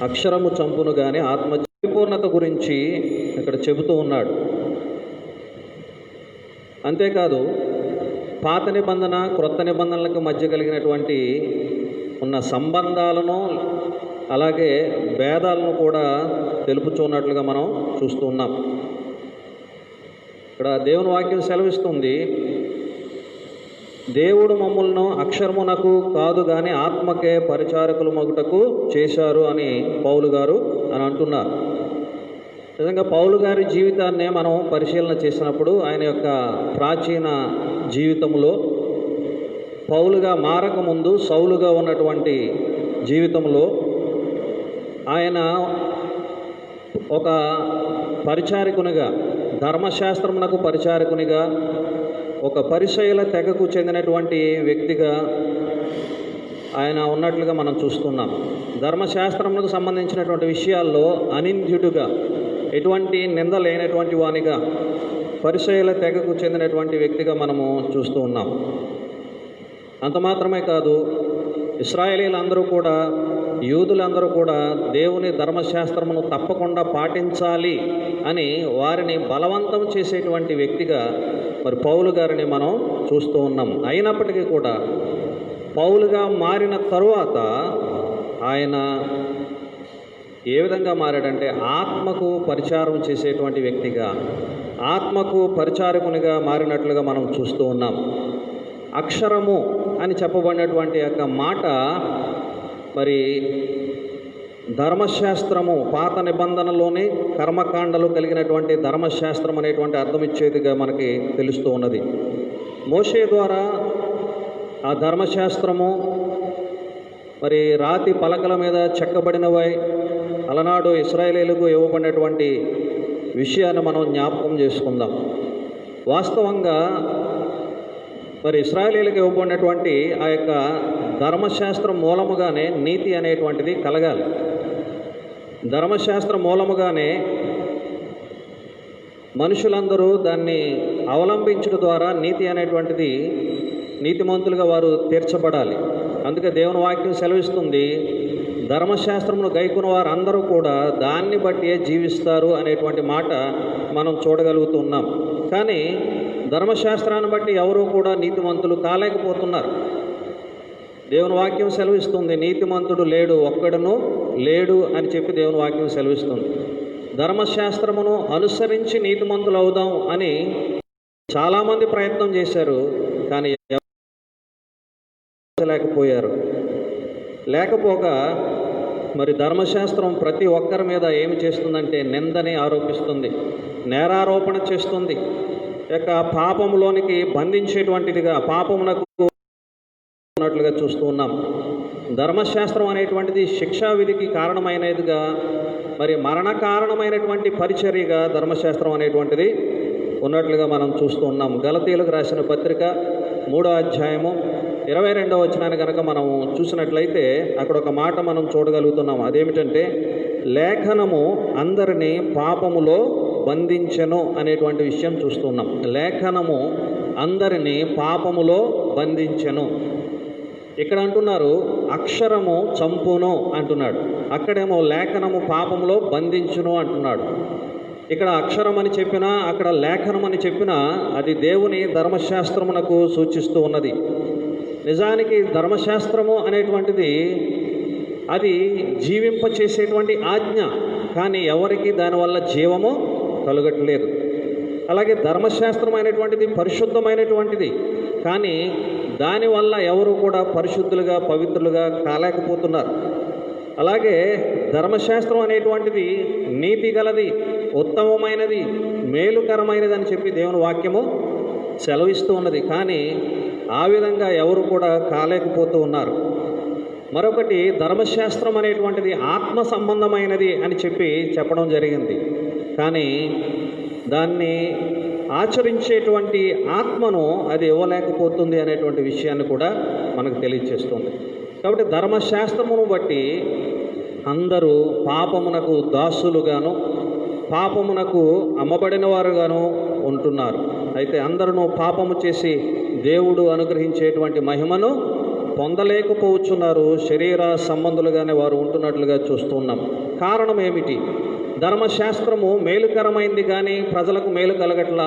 అక్షరము చంపును గాని ఆత్మ పరిపూర్ణత గురించి ఇక్కడ చెబుతూ ఉన్నాడు. అంతేకాదు పాత నిబంధన క్రొత్త నిబంధనలకు మధ్య కలిగినటువంటి ఉన్న సంబంధాలను అలాగే భేదాలను కూడా తెలుపుచున్నట్లుగా మనం చూస్తూ ఉన్నాం. ఇక్కడ దేవుని వాక్యం సెలవిస్తుంది, దేవుడు మమ్మల్ని అక్షరమునకు కాదు కానీ ఆత్మకే పరిచారకులు మగుటకు చేశారు అని పౌలు గారు అని అంటున్నారు. నిజంగా పౌలు గారి జీవితాన్నే మనం పరిశీలన చేసినప్పుడు ఆయన యొక్క ప్రాచీన జీవితంలో పౌలుగా మారకముందు సౌలుగా ఉన్నటువంటి జీవితంలో ఆయన ఒక పరిచారకునిగా, ధర్మశాస్త్రమునకు పరిచారకునిగా, ఒక పరిసయ్యుల తెగకు చెందినటువంటి వ్యక్తిగా ఆయన ఉన్నట్లుగా మనం చూస్తున్నాం. ధర్మశాస్త్రమునకు సంబంధించినటువంటి విషయాల్లో అనింద్యుడుగా, ఎటువంటి నింద లేనటువంటి వానిగా, పరిసయ్యుల తెగకు చెందినటువంటి వ్యక్తిగా మనము చూస్తూ ఉన్నాం. అంత మాత్రమే కాదు, ఇశ్రాయేలీలందరూ కూడా, యూదులందరూ కూడా దేవుని ధర్మశాస్త్రమును తప్పకుండా పాటించాలి అని వారిని బలవంతం చేసేటువంటి వ్యక్తిగా మరి పౌలు గారిని మనం చూస్తూ ఉన్నాం. అయినప్పటికీ కూడా పౌలుగా మారిన తరువాత ఆయన ఏ విధంగా మారాడంటే ఆత్మకు పరిచారం చేసేటువంటి వ్యక్తిగా, ఆత్మకు పరిచారకునిగా మారినట్లుగా మనం చూస్తూ ఉన్నాం. అక్షరము అని చెప్పబడినటువంటి యొక్క మాట మరి ధర్మశాస్త్రము, పాత నిబంధనలోని కర్మకాండలు కలిగినటువంటి ధర్మశాస్త్రం అనేటువంటి అర్థం ఇచ్చేదిగా మనకి తెలుస్తూ ఉన్నది. మోషే ద్వారా ఆ ధర్మశాస్త్రము మరి రాతి పలకల మీద చెక్కబడినవై అలనాడు ఇశ్రాయేలీయులకు ఇవ్వబడినటువంటి విషయాన్ని మనం జ్ఞాపకం చేసుకుందాం. వాస్తవంగా మరి ఇశ్రాయేలీయులకు ఇవ్వబడినటువంటి ఆ యొక్క ధర్మశాస్త్రం మూలముగానే నీతి అనేటువంటిది కలగాలి. ధర్మశాస్త్రం మూలముగానే మనుషులందరూ దాన్ని అవలంబించడం ద్వారా నీతి అనేటువంటిది, నీతిమంతులుగా వారు తీర్చబడాలి. అందుకే దేవుని వాక్యం సెలవిస్తుంది, ధర్మశాస్త్రమును గైకున్న వారు అందరూ కూడా దాన్ని బట్టి జీవిస్తారు అనేటువంటి మాట మనం చూడగలుగుతున్నాం. కానీ ధర్మశాస్త్రాన్ని బట్టి ఎవరూ కూడా నీతిమంతులు కాలేకపోతున్నారు. దేవుని వాక్యం సెలవిస్తుంది, నీతిమంతుడు లేడు, ఒక్కడును లేడు అని చెప్పి దేవుని వాక్యం సెలవిస్తుంది. ధర్మశాస్త్రమును అనుసరించి నీతిమంతులు అవుదాం అని చాలామంది ప్రయత్నం చేశారు, కానీ లేకపోయారు. లేకపోగా మరి ధర్మశాస్త్రం ప్రతి ఒక్కరి మీద ఏమి చేస్తుందంటే నిందని ఆరోపిస్తుంది, నేరారోపణ చేస్తుంది, యొక్క పాపములోనికి బంధించేటువంటిదిగా, పాపమునకు ఉన్నట్లుగా చూస్తూ ఉన్నాం. ధర్మశాస్త్రం అనేటువంటిది శిక్షా విధికి కారణమైనదిగా, మరి మరణ కారణమైనటువంటి పరిచర్యగా ధర్మశాస్త్రం అనేటువంటిది ఉన్నట్లుగా మనం చూస్తూ ఉన్నాం. గలతీయులకు రాసిన పత్రిక 3వ అధ్యాయము 22వ వచనాన్ని కనుక మనం చూసినట్లయితే అక్కడ ఒక మాట మనం చూడగలుగుతున్నాం. అదేమిటంటే, లేఖనము అందరినీ పాపములో బంధించెను అనేటువంటి విషయం చూస్తున్నాం. లేఖనము అందరినీ పాపములో బంధించెను. ఇక్కడ అంటున్నారు అక్షరము చంపును అంటున్నాడు, అక్కడేమో లేఖనము పాపములో బంధించును అంటున్నాడు. ఇక్కడ అక్షరం అని చెప్పినా, అక్కడ లేఖనం అని చెప్పినా అది దేవుని ధర్మశాస్త్రమునకు సూచిస్తూ ఉన్నది. నిజానికి ధర్మశాస్త్రము అనేటువంటిది అది జీవింపచేసేటువంటి ఆజ్ఞ, కానీ ఎవరికి దానివల్ల జీవము కలగట్లేదు. అలాగే ధర్మశాస్త్రం అనేటువంటిది పరిశుద్ధమైనటువంటిది, కానీ దానివల్ల ఎవరు కూడా పరిశుద్ధులుగా, పవిత్రులుగా కాలేకపోతున్నారు. అలాగే ధర్మశాస్త్రం అనేటువంటిది నీతి గలది, ఉత్తమమైనది, మేలుకరమైనది అని చెప్పి దేవుని వాక్యము సెలవిస్తూ ఉన్నది, కానీ ఆ విధంగా ఎవరు కూడా కాలేకపోతూ ఉన్నారు. మరొకటి, ధర్మశాస్త్రం అనేటువంటిది ఆత్మ సంబంధమైనది అని చెప్పి చెప్పడం జరిగింది, కానీ దాన్ని ఆచరించేటువంటి ఆత్మను అది ఇవ్వలేకపోతుంది అనేటువంటి విషయాన్ని కూడా మనకు తెలియజేస్తుంది. కాబట్టి ధర్మశాస్త్రమును బట్టి అందరూ పాపమునకు దాసులుగాను, పాపమునకు అమ్మబడిన వారుగాను ఉంటున్నారు. అయితే అందరూ పాపము చేసి దేవుడు అనుగ్రహించేటువంటి మహిమను పొందలేకపోవచ్చున్నారు. శరీర సంబంధులుగానే వారు ఉంటున్నట్లుగా చూస్తున్నాం. కారణం ఏమిటి? ధర్మశాస్త్రము మేలుకరమైంది కానీ ప్రజలకు మేలు కలగట్లా,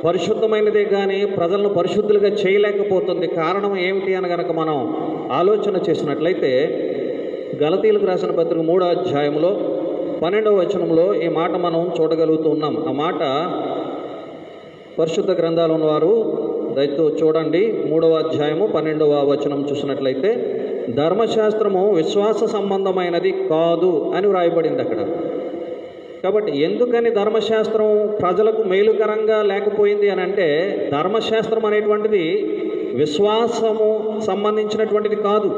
పరిశుద్ధమైనదే కానీ ప్రజలను పరిశుద్ధులుగా చేయలేకపోతుంది. కారణం ఏమిటి అని కనుక మనం ఆలోచన చేసినట్లయితే గలతీయులకు రాసిన పత్రిక 3వ అధ్యాయంలో 12వ వచనంలో ఈ మాట మనం చూడగలుగుతున్నాం. ఆ మాట పరిశుద్ధ గ్రంథాలు ఉన్నవారు దయతో చూడండి. 3వ అధ్యాయము 12వ వచనం చూసినట్లయితే, ధర్మశాస్త్రము విశ్వాస సంబంధమైనది కాదు అని వ్రాయబడింది అక్కడ. కాబట్టి ఎందుకని ధర్మశాస్త్రం ప్రజలకు మేలుకరంగా లేకపోయింది అని అంటే, ధర్మశాస్త్రం అనేటువంటిది విశ్వాసము సంబంధించినటువంటిది కాదు,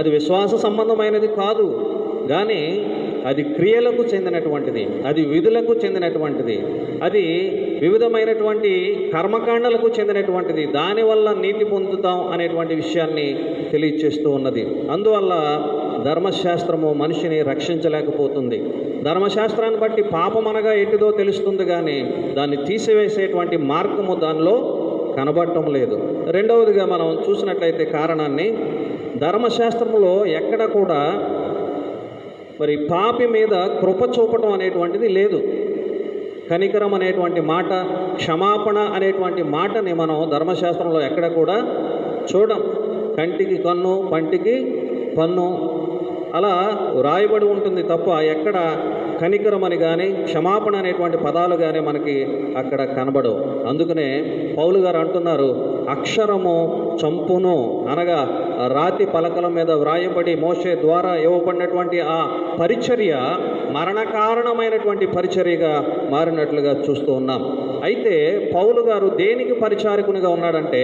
అది విశ్వాస సంబంధమైనది కాదు. కానీ అది క్రియలకు చెందినటువంటిది, అది విధులకు చెందినటువంటిది, అది వివిధమైనటువంటి కర్మకాండలకు చెందినటువంటిది. దానివల్ల నీతి పొందుతాం అనేటువంటి విషయాన్ని తెలియచేస్తూ ఉన్నది. అందువల్ల ధర్మశాస్త్రము మనిషిని రక్షించలేకపోతుంది. ధర్మశాస్త్రాన్ని బట్టి పాపం అనగా ఎట్టిదో తెలుస్తుంది, కానీ దాన్ని తీసివేసేటువంటి మార్గము దానిలో కనబడటం లేదు. రెండవదిగా మనం చూసినట్లయితే కారణాన్ని, ధర్మశాస్త్రంలో ఎక్కడ కూడా మరి పాపి మీద కృప చూపటం అనేటువంటిది లేదు. కనికరం అనేటువంటి మాట, క్షమాపణ అనేటువంటి మాటని మనం ధర్మశాస్త్రంలో ఎక్కడ కూడా చూడం. కంటికి కన్ను, పంటికి పన్ను అలా వ్రాయబడి ఉంటుంది తప్ప ఎక్కడ కనికరం అని కానీ క్షమాపణ అనేటువంటి పదాలు కానీ మనకి అక్కడ కనబడవు. అందుకనే పౌలు గారు అంటున్నారు, అక్షరము చంపును అనగా రాతి పలకల మీద వ్రాయబడి మోషే ద్వారా ఇవ్వబడినటువంటి ఆ పరిచర్య మరణకారణమైనటువంటి పరిచర్యగా మారినట్లుగా చూస్తూ ఉన్నాం. అయితే పౌలు గారు దేనికి పరిచారకునిగా ఉన్నాడంటే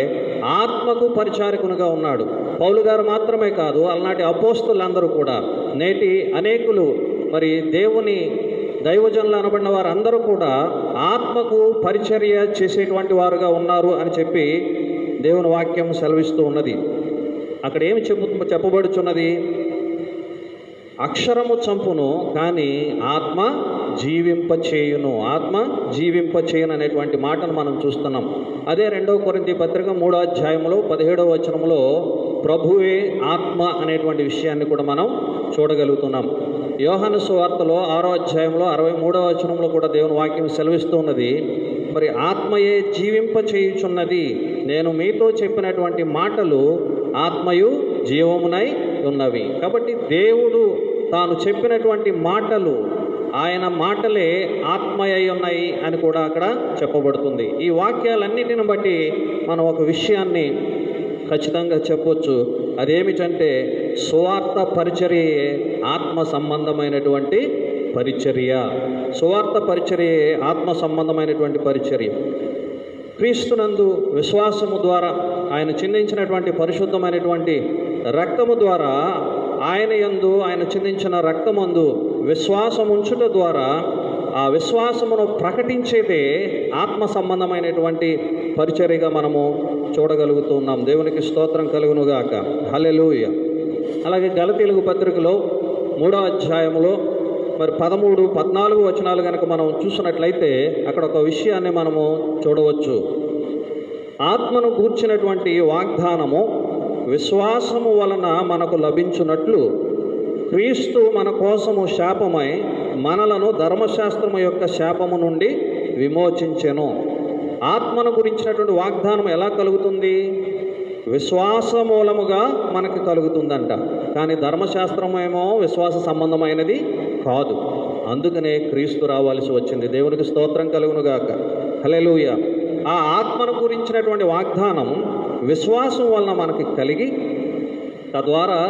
ఆత్మకు పరిచారకునిగా ఉన్నాడు. పౌలు గారు మాత్రమే కాదు, అలనాటి అపోస్తులందరూ కూడా, నేటి అనేకులు మరి దేవుని దైవజనులు అనబడిన వారందరూ కూడా ఆత్మకు పరిచర్య చేసేటువంటి వారుగా ఉన్నారు అని చెప్పి దేవుని వాక్యం సెలవిస్తూ ఉన్నది. అక్కడ ఏమి చెప్పబడుచున్నది? అక్షరము చంపును కానీ ఆత్మ జీవింపచేయును, ఆత్మ జీవింపచేయును అనేటువంటి మాటను మనం చూస్తున్నాం. అదే 2 కొరింథీ పత్రిక 3వ అధ్యాయంలో 17వ వచనంలో ప్రభువే ఆత్మ అనేటువంటి విషయాన్ని కూడా మనం చూడగలుగుతున్నాం. యోహాను సువార్తలో 6వ అధ్యాయంలో 63వ వచనంలో కూడా దేవుని వాక్యం సెలవిస్తూ ఉన్నది, మరి ఆత్మయే జీవింపచేయుచున్నది, నేను మీతో చెప్పినటువంటి మాటలు ఆత్మయు జీవమునై ఉన్నవి. కాబట్టి దేవుడు తాను చెప్పినటువంటి మాటలు, ఆయన మాటలే ఆత్మయై ఉన్నాయి అని కూడా అక్కడ చెప్పబడుతుంది. ఈ వాక్యాలన్నిటిని బట్టి మనం ఒక విషయాన్ని ఖచ్చితంగా చెప్పొచ్చు. అదేమిటంటే సువార్త పరిచర్యే ఆత్మ సంబంధమైనటువంటి పరిచర్య. సువార్త పరిచర్యే ఆత్మ సంబంధమైనటువంటి పరిచర్య. క్రీస్తునందు విశ్వాసము ద్వారా ఆయన చిందించినటువంటి పరిశుద్ధమైనటువంటి రక్తము ద్వారా, ఆయన యందు ఆయన చిందించిన రక్తమందు విశ్వాసం ఉంచుట ద్వారా ఆ విశ్వాసమును ప్రకటించేదే ఆత్మ సంబంధమైనటువంటి పరిచర్యగా మనము చూడగలుగుతున్నాం. దేవునికి స్తోత్రం కలుగునుగాక. హల్లెలూయా. అలాగే గలతీయులకు పత్రికలో 3వ అధ్యాయంలో మరి 13, 14 వచనాలు కనుక మనం చూసినట్లయితే అక్కడ ఒక విషయాన్ని మనము చూడవచ్చు. ఆత్మను గూర్చినటువంటి వాగ్దానము విశ్వాసము వలన మనకు లభించున్నట్లు క్రీస్తు మన కోసము శాపమై మనలను ధర్మశాస్త్రము యొక్క శాపము నుండి విమోచించెను. ఆత్మను గురించినటువంటి వాగ్దానం ఎలా కలుగుతుంది? విశ్వాస మూలముగా మనకు కలుగుతుందంట. కానీ ధర్మశాస్త్రమేమో విశ్వాస సంబంధమైనది కాదు. అందుకనే క్రీస్తు రావాల్సి వచ్చింది. దేవునికి స్తోత్రం కలుగునుగాక. హల్లెలూయా. ఆ ఆత్మను గురించినటువంటి వాగ్దానం విశ్వాసం వలన మనకి కలిగి తద్వారా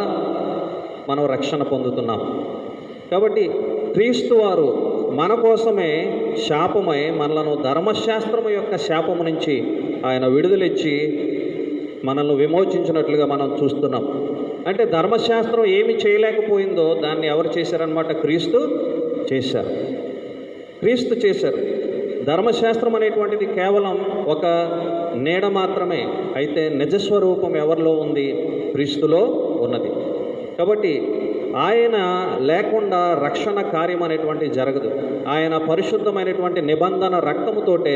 మనం రక్షణ పొందుతున్నాం. కాబట్టి క్రీస్తు వారు మన కోసమే శాపమై మనలను ధర్మశాస్త్రము యొక్క శాపము నుంచి ఆయన విడుదలిచ్చి మనల్ని విమోచించినట్లుగా మనం చూస్తున్నాం. అంటే ధర్మశాస్త్రం ఏమి చేయలేకపోయిందో దాన్ని ఎవరు చేశారనమాట? క్రీస్తు చేశారు. క్రీస్తు చేశారు. ధర్మశాస్త్రం అనేటువంటిది కేవలం ఒక నీడ మాత్రమే. అయితే నిజస్వరూపం ఎవరిలో ఉంది? క్రీస్తులో ఉన్నది. కాబట్టి ఆయన లేకుండా రక్షణ కార్యం అనేటువంటిది జరగదు. ఆయన పరిశుద్ధమైనటువంటి నిబంధన రక్తముతోటే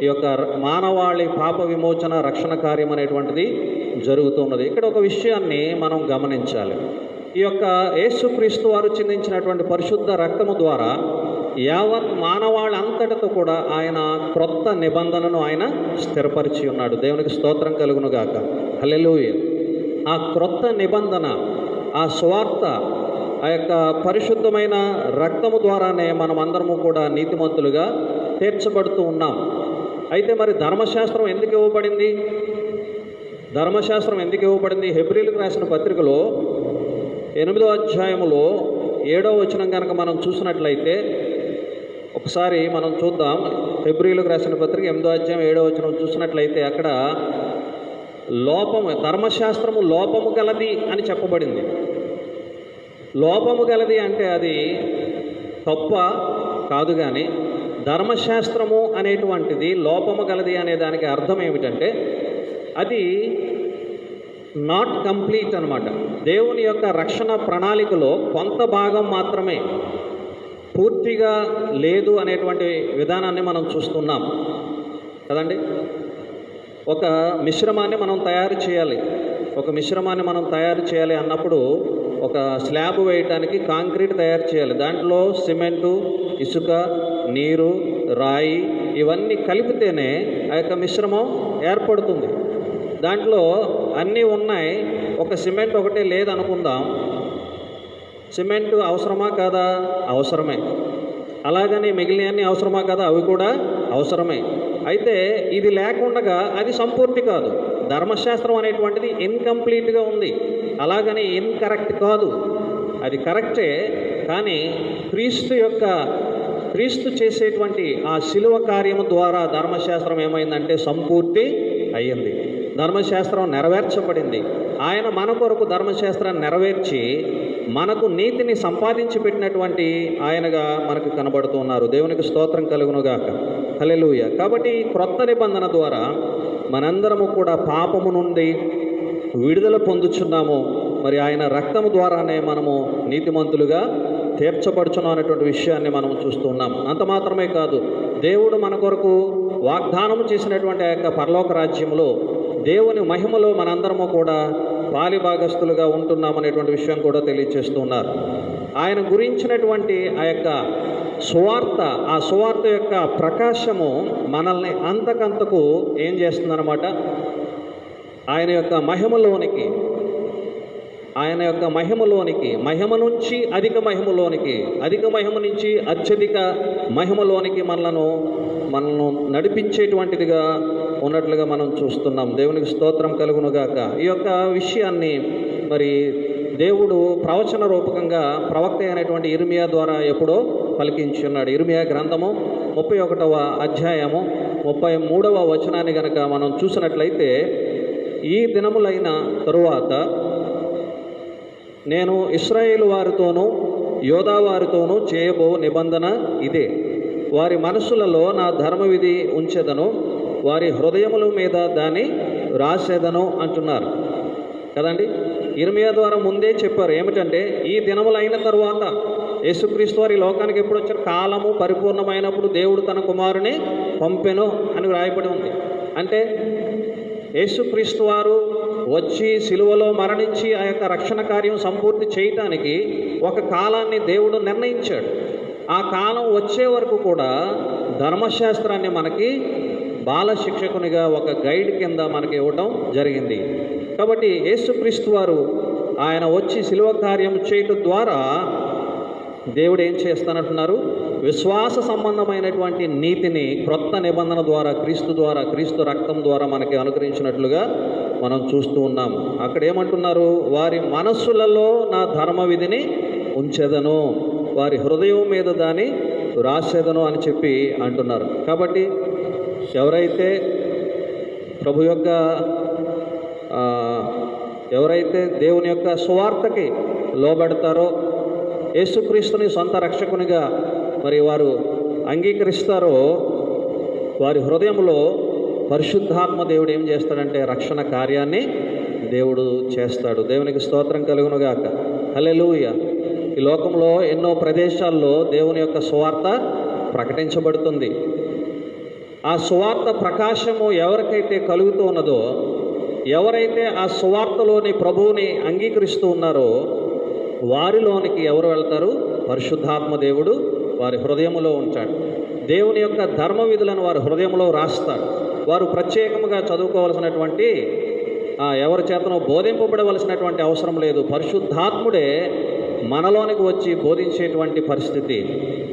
ఈ యొక్క మానవాళి పాప విమోచన రక్షణ కార్యం అనేటువంటిది జరుగుతున్నది. ఇక్కడ ఒక విషయాన్ని మనం గమనించాలి. ఈ యొక్క యేసుక్రీస్తు వారు చిందించినటువంటి పరిశుద్ధ రక్తము ద్వారా యావత్ మానవాళి అంతటితో కూడా ఆయన క్రొత్త నిబంధనను ఆయన స్థిరపరిచి ఉన్నాడు. దేవునికి స్తోత్రం కలుగునుగాక. హల్లెలూయా. ఆ క్రొత్త నిబంధన, ఆ సువార్త, ఆ యొక్క పరిశుద్ధమైన రక్తము ద్వారానే మనం అందరము కూడా నీతిమంతులుగా తీర్చబడుతూ ఉన్నాం. అయితే మరి ధర్మశాస్త్రం ఎందుకు ఇవ్వబడింది? ధర్మశాస్త్రం ఎందుకు ఇవ్వబడింది? హెబ్రీలకు రాసిన పత్రికలో 8వ అధ్యాయములో 7వ వచనం కనుక మనం చూసినట్లయితే ఒకసారి మనం చూద్దాం. హెబ్రీలకు రాసిన పత్రిక 8వ అధ్యాయం 7వ వచనం చూసినట్లయితే అక్కడ ధర్మశాస్త్రము లోపము గలది అని చెప్పబడింది. లోపము గలది అంటే అది తప్ప కాదు. కానీ ధర్మశాస్త్రము అనేటువంటిది లోపము గలది అనే దానికి అర్థం ఏమిటంటే అది నాట్ కంప్లీట్ అన్నమాట. దేవుని యొక్క రక్షణ ప్రణాళికలో కొంత భాగం మాత్రమే, పూర్తిగా లేదు అనేటువంటి విధానాన్ని మనం చూస్తున్నాం కదండి. ఒక మిశ్రమాన్ని మనం తయారు చేయాలి. ఒక మిశ్రమాన్ని మనం తయారు చేయాలి అన్నప్పుడు ఒక స్లాబ్ వేయటానికి కాంక్రీట్ తయారు చేయాలి. దాంట్లో సిమెంటు, ఇసుక, నీరు, రాయి ఇవన్నీ కలిపితేనే ఆ యొక్క మిశ్రమం ఏర్పడుతుంది. దాంట్లో అన్నీ ఉన్నాయి, ఒక సిమెంట్ ఒకటే లేదనుకుందాం. సిమెంటు అవసరమా కాదా? అవసరమే. అలాగని మిగిలినవన్నీ అవసరమా కదా? అవి కూడా అవసరమే. అయితే ఇది లేకుండా అది సంపూర్తి కాదు. ధర్మశాస్త్రం అనేటువంటిది ఇన్కంప్లీట్గా ఉంది, అలాగని ఇన్కరెక్ట్ కాదు, అది కరెక్టే. కానీ క్రీస్తు చేసేటువంటి ఆ శిలువ కార్యము ద్వారా ధర్మశాస్త్రం ఏమైందంటే సంపూర్తి అయ్యింది. ధర్మశాస్త్రం నెరవేర్చబడింది. ఆయన మన కొరకు ధర్మశాస్త్రాన్ని నెరవేర్చి మనకు నీతిని సంపాదించి పెట్టినటువంటి ఆయనగా మనకు కనబడుతున్నారు. దేవునికి స్తోత్రం కలుగునుగాక. హల్లెలూయా. కాబట్టి క్రొత్త నిబంధన ద్వారా మనందరము కూడా పాపము నుండి విడుదల పొందుచున్నాము. మరి ఆయన రక్తము ద్వారానే మనము నీతిమంతులుగా తీర్చబడుచున్నాం అనేటువంటి విషయాన్ని మనం చూస్తున్నాం. అంత మాత్రమే కాదు, దేవుడు మన కొరకు వాగ్దానం చేసినటువంటి ఆ యొక్క పరలోక రాజ్యంలో దేవుని మహిమలో మనందరము కూడా పాలిభాగస్తులుగా ఉంటున్నామనేటువంటి విషయం కూడా తెలియజేస్తున్నారు. ఆయన గురించినటువంటి ఆ యొక్క సువార్త, ఆ సువార్త యొక్క ప్రకాశము మనల్ని అంతకంతకు ఏం చేస్తుందన్నమాట, ఆయన యొక్క మహిమలోనికి, మహిమ నుంచి అధిక మహిమలోనికి, అధిక మహిమ నుంచి అత్యధిక మహిమలోనికి మనలను నడిపించేటువంటిదిగా ఉన్నట్లుగా మనం చూస్తున్నాం. దేవునికి స్తోత్రం కలుగునుగాక. ఈ యొక్క విషయాన్ని మరి దేవుడు ప్రవచన రూపకంగా ప్రవక్త అయినటువంటి ఇర్మియా ద్వారా ఎప్పుడో పలికించి ఉన్నాడు. ఇర్మియా గ్రంథము 31వ అధ్యాయము 33వ వచనాన్ని గనక మనం చూసినట్లయితే, ఈ దినములైన తరువాత నేను ఇశ్రాయేలు వారితోనూ యోధా వారితోనూ చేయబో నిబంధన ఇదే. వారి మనస్సులలో నా ధర్మవిధి ఉంచెదను, వారి హృదయముల మీద దాన్ని రాసేదను అంటున్నారు కదండి. ఇర్మియా ద్వారా ముందే చెప్పారు ఏమిటంటే, ఈ దినములైన తరువాత యేసుక్రీస్తు వారి లోకానికి ఎప్పుడు వచ్చారు? కాలము పరిపూర్ణమైనప్పుడు దేవుడు తన కుమారుని పంపెను అని వ్రాయబడి ఉంది. అంటే యేసుక్రీస్తు వారు వచ్చి సిలువలో మరణించి ఆ యొక్క రక్షణ కార్యం సంపూర్తి చేయటానికి ఒక కాలాన్ని దేవుడు నిర్ణయించాడు. ఆ కాలం వచ్చే వరకు కూడా ధర్మశాస్త్రాన్ని మనకి బాల శిక్షకునిగా ఒక గైడ్ కింద మనకి ఇవ్వటం జరిగింది. కాబట్టి యేసుక్రీస్తు వారు ఆయన వచ్చి సిలువ కార్యం చేయటం ద్వారా దేవుడు ఏం చేస్తానంటున్నారు? విశ్వాస సంబంధమైనటువంటి నీతిని క్రొత్త నిబంధన ద్వారా, క్రీస్తు రక్తం ద్వారా మనకి అనుగ్రహించినట్లుగా మనం చూస్తూ ఉన్నాం. అక్కడ ఏమంటున్నారు? వారి మనస్సులలో నా ధర్మ విధిని ఉంచెదను, వారి హృదయం మీద దాన్ని రాసేదను అని చెప్పి అంటున్నారు. కాబట్టి ఎవరైతే ప్రభు యొక్క ఎవరైతే దేవుని యొక్క సువార్తకి లోబడతారో, యేసుక్రీస్తుని సొంత రక్షకునిగా మరి వారు అంగీకరిస్తారో, వారి హృదయంలో పరిశుద్ధాత్మ దేవుడు ఏం చేస్తాడంటే రక్షణ కార్యాన్ని దేవుడు చేస్తాడు. దేవునికి స్తోత్రం కలుగునుగాక. హల్లెలూయా. ఈ లోకంలో ఎన్నో ప్రదేశాల్లో దేవుని యొక్క సువార్త ప్రకటించబడుతుంది. ఆ సువార్త ప్రకాశము ఎవరికైతే కలుగుతూ ఉన్నదో, ఎవరైతే ఆ సువార్తలోని ప్రభువుని అంగీకరిస్తూ ఉన్నారో వారిలోనికి ఎవరు వెళ్తారు? పరిశుద్ధాత్మ దేవుడు వారి హృదయంలో ఉంచాడు. దేవుని యొక్క ధర్మ విధులను వారి హృదయంలో రాస్తాడు. వారు ప్రత్యేకంగా చదువుకోవాల్సినటువంటి ఎవరి చేతనో బోధింపబడవలసినటువంటి అవసరం లేదు. పరిశుద్ధాత్ముడే మనలోనికి వచ్చి బోధించేటువంటి పరిస్థితి.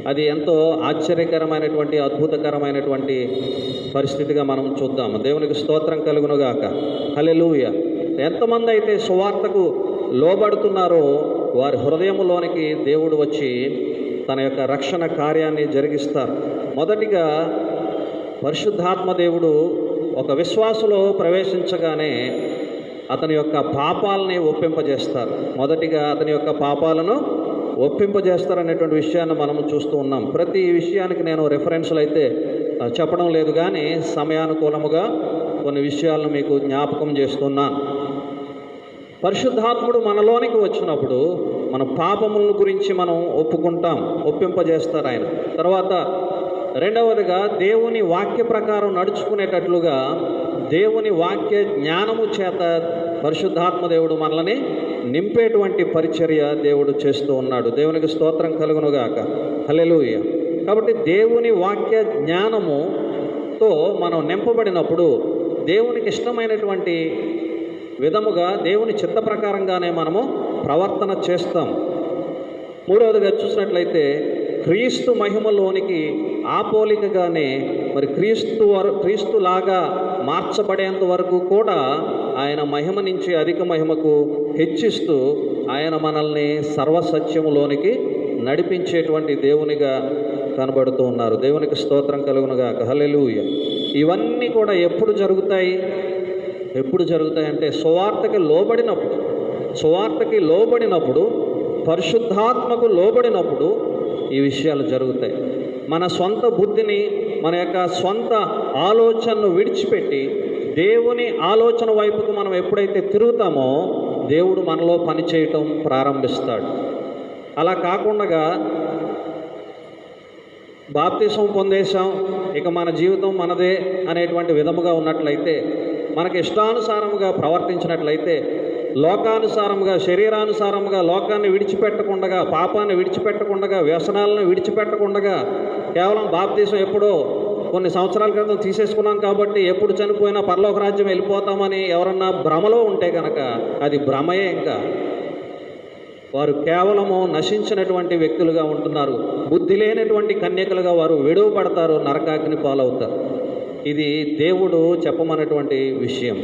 అది ఎంతో ఆశ్చర్యకరమైనటువంటి, అద్భుతకరమైనటువంటి పరిస్థితిగా మనం చూద్దాము. దేవునికి స్తోత్రం కలుగునుగాక. హల్లెలూయా. ఎంతమంది అయితే సువార్తకు లోబడుతున్నారో వారి హృదయంలోనికి దేవుడు వచ్చి తన యొక్క రక్షణ కార్యాన్ని జరిగిస్తారు. మొదటిగా పరిశుద్ధాత్మ దేవుడు ఒక విశ్వాసలో ప్రవేశించగానే అతని యొక్క పాపాలని ఒప్పింపజేస్తారు. మొదటిగా అతని యొక్క పాపాలను ఒప్పింపజేస్తారనేటువంటి విషయాన్ని మనము చూస్తూ ఉన్నాం. ప్రతి విషయానికి నేను రెఫరెన్స్లు అయితే చెప్పడం లేదు, కానీ సమయానుకూలముగా కొన్ని విషయాలను మీకు జ్ఞాపకం చేస్తున్నాను. పరిశుద్ధాత్ముడు మనలోనికి వచ్చినప్పుడు మన పాపముల గురించి మనం ఒప్పుకుంటాం, ఒప్పింపజేస్తారు ఆయన. తర్వాత రెండవదిగా దేవుని వాక్య ప్రకారం నడుచుకునేటట్లుగా దేవుని వాక్య జ్ఞానము చేత పరిశుద్ధాత్మ దేవుడు మనల్ని నింపేటువంటి పరిచర్య దేవుడు చేస్తూ ఉన్నాడు. దేవునికి స్తోత్రం కలుగునుగాక. హల్లెలూయా. కాబట్టి దేవుని వాక్య జ్ఞానముతో మనం నింపబడినప్పుడు దేవునికి ఇష్టమైనటువంటి విధముగా దేవుని చిత్త ప్రకారంగానే మనము ప్రవర్తన చేస్తాం. మూడవదిగా చూసినట్లయితే క్రీస్తు మహిమలోనికి ఆ పోలికగానే మరి క్రీస్తులాగా మార్చబడేంత వరకు కూడా ఆయన మహిమ నుంచి అధిక మహిమకు హెచ్చిస్తూ ఆయన మనల్ని సర్వసత్యములోనికి నడిపించేటువంటి దేవునిగా కనబడుతూ ఉన్నారు. దేవునికి స్తోత్రం కలుగునుగాక. హల్లెలూయా. ఇవన్నీ కూడా ఎప్పుడు జరుగుతాయంటే సువార్తకి లోబడినప్పుడు పరిశుద్ధాత్మకు లోబడినప్పుడు ఈ విషయాలు జరుగుతాయి. మన సొంత బుద్ధిని, మన యొక్క సొంత ఆలోచనను విడిచిపెట్టి దేవుని ఆలోచన వైపుకు మనం ఎప్పుడైతే తిరుగుతామో దేవుడు మనలో పనిచేయటం ప్రారంభిస్తాడు. అలా కాకుండా బాప్తిసం పొందేశాం, ఇక మన జీవితం మనదే అనేటువంటి విధముగా ఉన్నట్లయితే, మనకి ఇష్టానుసారముగా ప్రవర్తించినట్లయితే, లోకానుసారముగా శరీరానుసారముగా లోకాన్ని విడిచిపెట్టకుండా, పాపాన్ని విడిచిపెట్టకుండా, వ్యసనాలను విడిచిపెట్టకుండా, కేవలం బాప్తిసం ఎప్పుడో కొన్ని సంవత్సరాల క్రితం తీసేసుకున్నాం కాబట్టి ఎప్పుడు చనిపోయినా పరలోక రాజ్యం వెళ్ళిపోతామని ఎవరన్నా భ్రమలో ఉంటే కనుక అది భ్రమయే. ఇంకా వారు కేవలము నశించినటువంటి వ్యక్తులుగా ఉంటున్నారు. బుద్ధి లేనటువంటి కన్యకలుగా వారు విడువబడతారు, నరకాగ్ని పాలవుతారు. ఇది దేవుడు చెప్పమన్నటువంటి విషయం.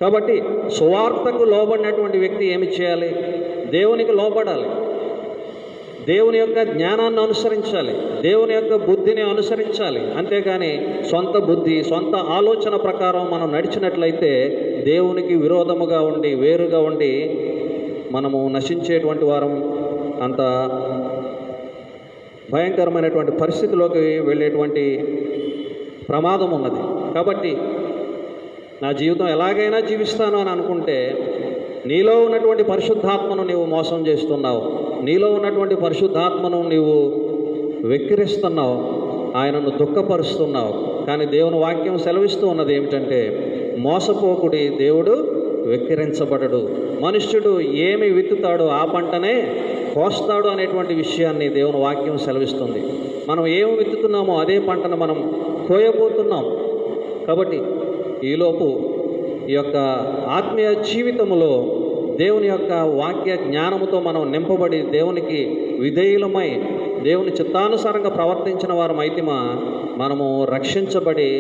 కాబట్టి సువార్తకు లోబడినటువంటి వ్యక్తి ఏమి చేయాలి? దేవునికి లోబడాలి, దేవుని యొక్క జ్ఞానాన్ని అనుసరించాలి, దేవుని యొక్క బుద్ధిని అనుసరించాలి. అంతేగాని సొంత బుద్ధి, సొంత ఆలోచన ప్రకారం మనం నడిచినట్లయితే దేవునికి విరోధముగా ఉండి, వేరుగా ఉండి మనము నశించేటువంటి వారం, అంత భయంకరమైనటువంటి పరిస్థితిలోకి వెళ్ళేటువంటి ప్రమాదం ఉన్నది. కాబట్టి నా జీవితం ఎలాగైనా జీవిస్తాను అని అనుకుంటే నీలో ఉన్నటువంటి పరిశుద్ధాత్మను నీవు మోసం చేస్తున్నావు, నీలో ఉన్నటువంటి పరిశుద్ధాత్మను నీవు వెక్కిరిస్తున్నావు, ఆయనను దుఃఖపరుస్తున్నావు. కానీ దేవుని వాక్యం సెలవిస్తూ ఉన్నది ఏమిటంటే, మోసపోకుడి, దేవుడు వెక్కిరించబడడు. మనుష్యుడు ఏమి విత్తుతాడో ఆ పంటనే కోస్తాడు అనేటువంటి విషయాన్ని దేవుని వాక్యం సెలవిస్తుంది. మనం ఏమి విత్తుతున్నామో అదే పంటను మనం కోయబోతున్నాం. కాబట్టి ఈలోపు ఈ యొక్క ఆత్మీయ జీవితంలో దేవుని యొక్క వాక్య జ్ఞానముతో మనం నింపబడి దేవునికి విధేయులమై దేవుని చిత్తానుసారంగా ప్రవర్తించిన వారమైతే మనము రక్షించబడి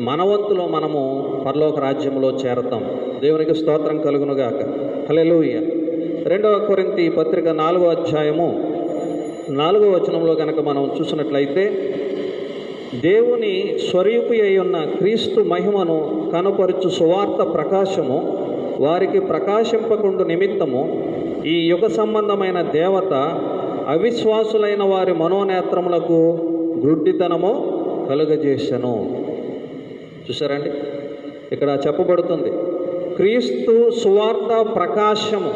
మనవంతులో మనము పరలోక రాజ్యంలో చేరతాం. దేవునికి స్తోత్రం కలుగునుగాక. హల్లెలూయా. 2 కొరింథీ పత్రిక 4వ అధ్యాయము 4వ వచనంలో కనుక మనం చూసినట్లయితే, దేవుని స్వరూపి అయి ఉన్న క్రీస్తు మహిమను కనపరుచు సువార్త ప్రకాశము వారికి ప్రకాశింపకుండు నిమిత్తము ఈ యుగ సంబంధమైన దేవత అవిశ్వాసులైన వారి మనోనేత్రములకు గ్రుడ్డితనము కలుగజేసెను. చూసారండి, ఇక్కడ చెప్పబడుతుంది క్రీస్తు సువార్త ప్రకాశము.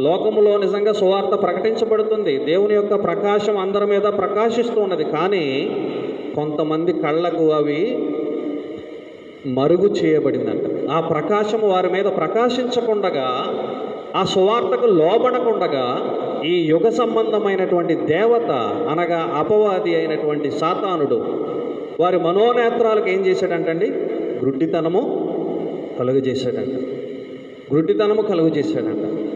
లోకములో నిజంగా సువార్త ప్రకటించబడుతుంది, దేవుని యొక్క ప్రకాశం అందరి మీద ప్రకాశిస్తూ ఉన్నది. కానీ కొంతమంది కళ్ళకు అవి మరుగు చేయబడిందంట. ఆ ప్రకాశము వారి మీద ప్రకాశించకుండగా, ఆ సువార్తకు లోబడకుండగా ఈ యుగ సంబంధమైనటువంటి దేవత అనగా అపవాది అయినటువంటి సాతానుడు వారి మనోనేత్రాలకు ఏం చేశాడంటండి? గ్రుడ్డితనము కలుగజేశాడంట.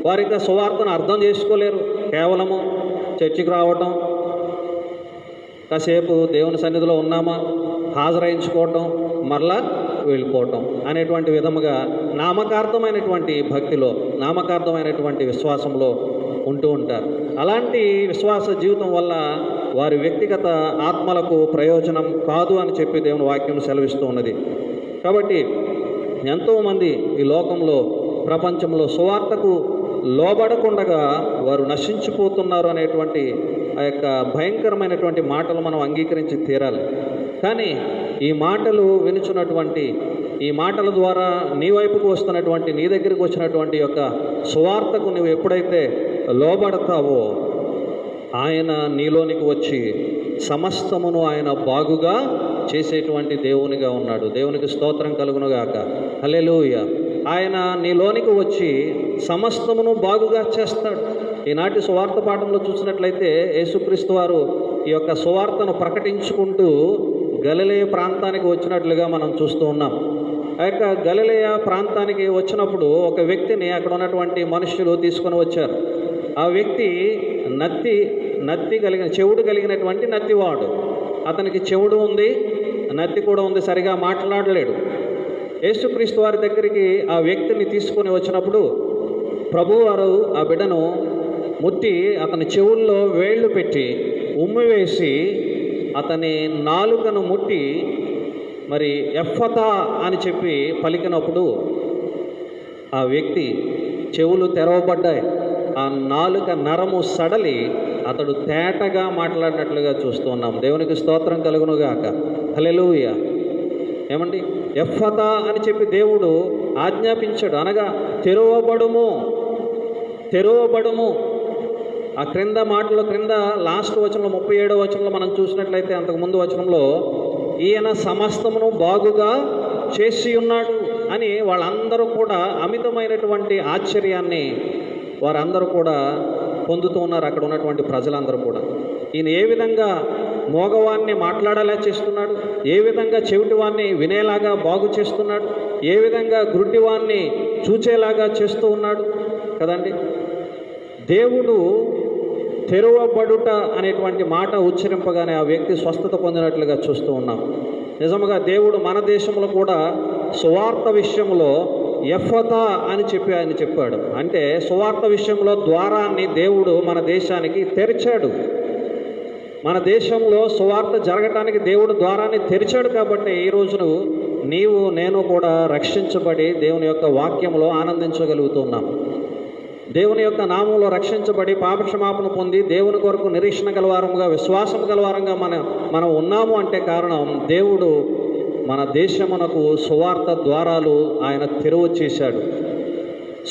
వారికి సువార్తను అర్థం చేసుకోలేరు. కేవలము చర్చికి రావటం, కాసేపు దేవుని సన్నిధిలో ఉన్నామా, హాజరాయించుకోవటం, మరలా వెళ్ళిపోవటం అనేటువంటి విధముగా నామకార్థమైనటువంటి భక్తిలో, నామకార్థమైనటువంటి విశ్వాసంలో ఉంటూ ఉంటారు. అలాంటి విశ్వాస జీవితం వల్ల వారి వ్యక్తిగత ఆత్మలకు ప్రయోజనం కాదు అని చెప్పి దేవుని వాక్యం సెలవిస్తూ ఉన్నది. కాబట్టి ఎంతోమంది ఈ లోకంలో, ప్రపంచంలో సువార్తకు లోబడకుండగా వారు నశించిపోతున్నారు అనేటువంటి ఆ యొక్క భయంకరమైనటువంటి మాటలు మనం అంగీకరించి తీరాలి. కానీ ఈ మాటలు వినుచున్నటువంటి, ఈ మాటల ద్వారా నీ వైపుకు వస్తున్నటువంటి, నీ దగ్గరికి వచ్చినటువంటి యొక్క సువార్తకు నువ్వు ఎప్పుడైతే లోబడతావో ఆయన నీలోనికి వచ్చి సమస్తమును ఆయన బాగుగా చేసేటువంటి దేవునిగా ఉన్నాడు. దేవునికి స్తోత్రం కలుగునుగాక. హల్లెలూయా. ఆయన నీలోనికి వచ్చి సమస్తమును బాగుగా చేస్తాడు. ఈనాటి సువార్త పాఠంలో చూసినట్లయితే యేసుక్రీస్తు వారు ఈ యొక్క సువార్తను ప్రకటించుకుంటూ గలిలయ ప్రాంతానికి వచ్చినట్లుగా మనం చూస్తూ ఉన్నాం. ఆ యొక్క గలిలయ ప్రాంతానికి వచ్చినప్పుడు ఒక వ్యక్తిని అక్కడ ఉన్నటువంటి మనుషులు తీసుకొని వచ్చారు. ఆ వ్యక్తి చెవుడు కలిగినటువంటి నత్తివాడు. అతనికి చెవుడు ఉంది, నత్తి కూడా ఉంది, సరిగా మాట్లాడలేడు. యేసుక్రీస్తు వారి దగ్గరికి ఆ వ్యక్తిని తీసుకొని వచ్చినప్పుడు ప్రభువారు ఆ బిడ్డను ముట్టి అతని చెవుల్లో వేళ్ళు పెట్టి ఉమ్మి వేసి అతని నాలుకను ముట్టి మరి ఎఫ్ఫతా అని చెప్పి పలికినప్పుడు ఆ వ్యక్తి చెవులు తెరవబడ్డాయి. ఆ నాలుక నరము సడలి అతడు తేటగా మాట్లాడినట్లుగా చూస్తూ ఉన్నాం. దేవునికి స్తోత్రం కలుగునుగాక. హల్లెలూయా. ఏమండి, ఎఫ్ఫతా అని చెప్పి దేవుడు ఆజ్ఞాపించాడు. అనగా తెరవబడుము. ఆ క్రింద మాటలో క్రింద లాస్ట్ వచనంలో 37వ వచనంలో మనం చూసినట్లయితే అంతకుముందు వచనంలో ఈయన సమస్తమును బాగుగా చేసి ఉన్నాడు అని వాళ్ళందరూ కూడా అమితమైనటువంటి ఆశ్చర్యాన్ని వారందరూ కూడా పొందుతూ ఉన్నారు. అక్కడ ఉన్నటువంటి ప్రజలందరూ కూడా ఈయన ఏ విధంగా మోగవాన్ని మాట్లాడేలా చేస్తున్నాడు, ఏ విధంగా చెవిటివాన్ని వినేలాగా బాగు చేస్తున్నాడు, ఏ విధంగా గుడ్డివాన్ని చూచేలాగా చేస్తూ ఉన్నాడు కదండి. దేవుడు తెరవబడుట అనేటువంటి మాట ఉచ్చరింపగానే ఆ వ్యక్తి స్వస్థత పొందినట్లుగా చూస్తూ ఉన్నాం. నిజముగా దేవుడు మన దేశంలో కూడా సువార్త విషయంలో ఎఫ్ఫతా అని చెప్పి ఆయన చెప్పాడు. అంటే సువార్త విషయంలో ద్వారాన్ని దేవుడు మన దేశానికి తెరిచాడు. మన దేశంలో సువార్త జరగటానికి దేవుడు ద్వారాన్ని తెరిచాడు. కాబట్టి ఈ రోజును నీవు నేను కూడా రక్షించబడి దేవుని యొక్క వాక్యంలో ఆనందించగలుగుతున్నాం. దేవుని యొక్క నామంలో రక్షించబడి పాపక్షమాపణ పొంది దేవుని కొరకు నిరీక్షణ గలవారంగా, విశ్వాసం గలవారంగా మనం ఉన్నాము అంటే కారణం దేవుడు మన దేశమునకు సువార్త ద్వారాలు ఆయన తెరువు చేశాడు.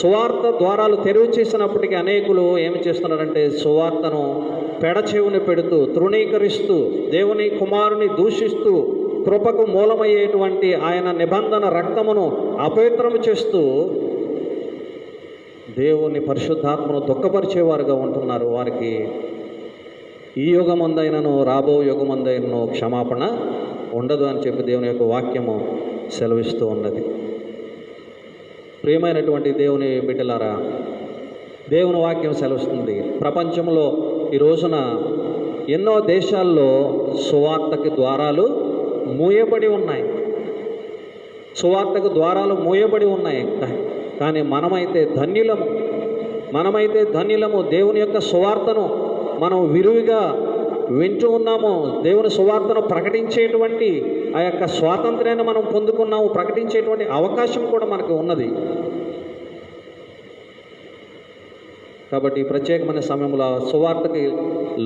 సువార్త ద్వారాలు తెరువు చేసినప్పటికీ అనేకులు ఏమి చేస్తున్నారంటే సువార్తను పెడచెవుని పెడుతూ, తృణీకరిస్తూ, దేవుని కుమారుని దూషిస్తూ, కృపకు మూలమయ్యేటువంటి ఆయన నిబంధన రక్తమును అపవిత్రము చేస్తూ దేవుని పరిశుద్ధాత్మను దుఃఖపరిచేవారుగా ఉంటున్నారు. వారికి ఈ యుగమందైనను రాబో యుగమందైనను క్షమాపణ ఉండదు అని చెప్పి దేవుని యొక్క వాక్యము సెలవిస్తూ ఉన్నది. ప్రియమైనటువంటి దేవుని బిడ్డలారా, దేవుని వాక్యం సెలవిస్తుంది. ప్రపంచంలో ఈ రోజున ఎన్నో దేశాల్లో సువార్తకి ద్వారాలు మూయబడి ఉన్నాయి. సువార్తకు ద్వారాలు మూయబడి ఉన్నాయి. కానీ మనమైతే ధన్యులము. దేవుని యొక్క సువార్తను మనం విరివిగా వింటూ ఉన్నాము. దేవుని సువార్తను ప్రకటించేటువంటి ఆ యొక్క స్వాతంత్ర్యాన్ని మనం పొందుకున్నాము. ప్రకటించేటువంటి అవకాశం కూడా మనకు ఉన్నది. కాబట్టి ప్రత్యేకమైన సమయంలో సువార్తకి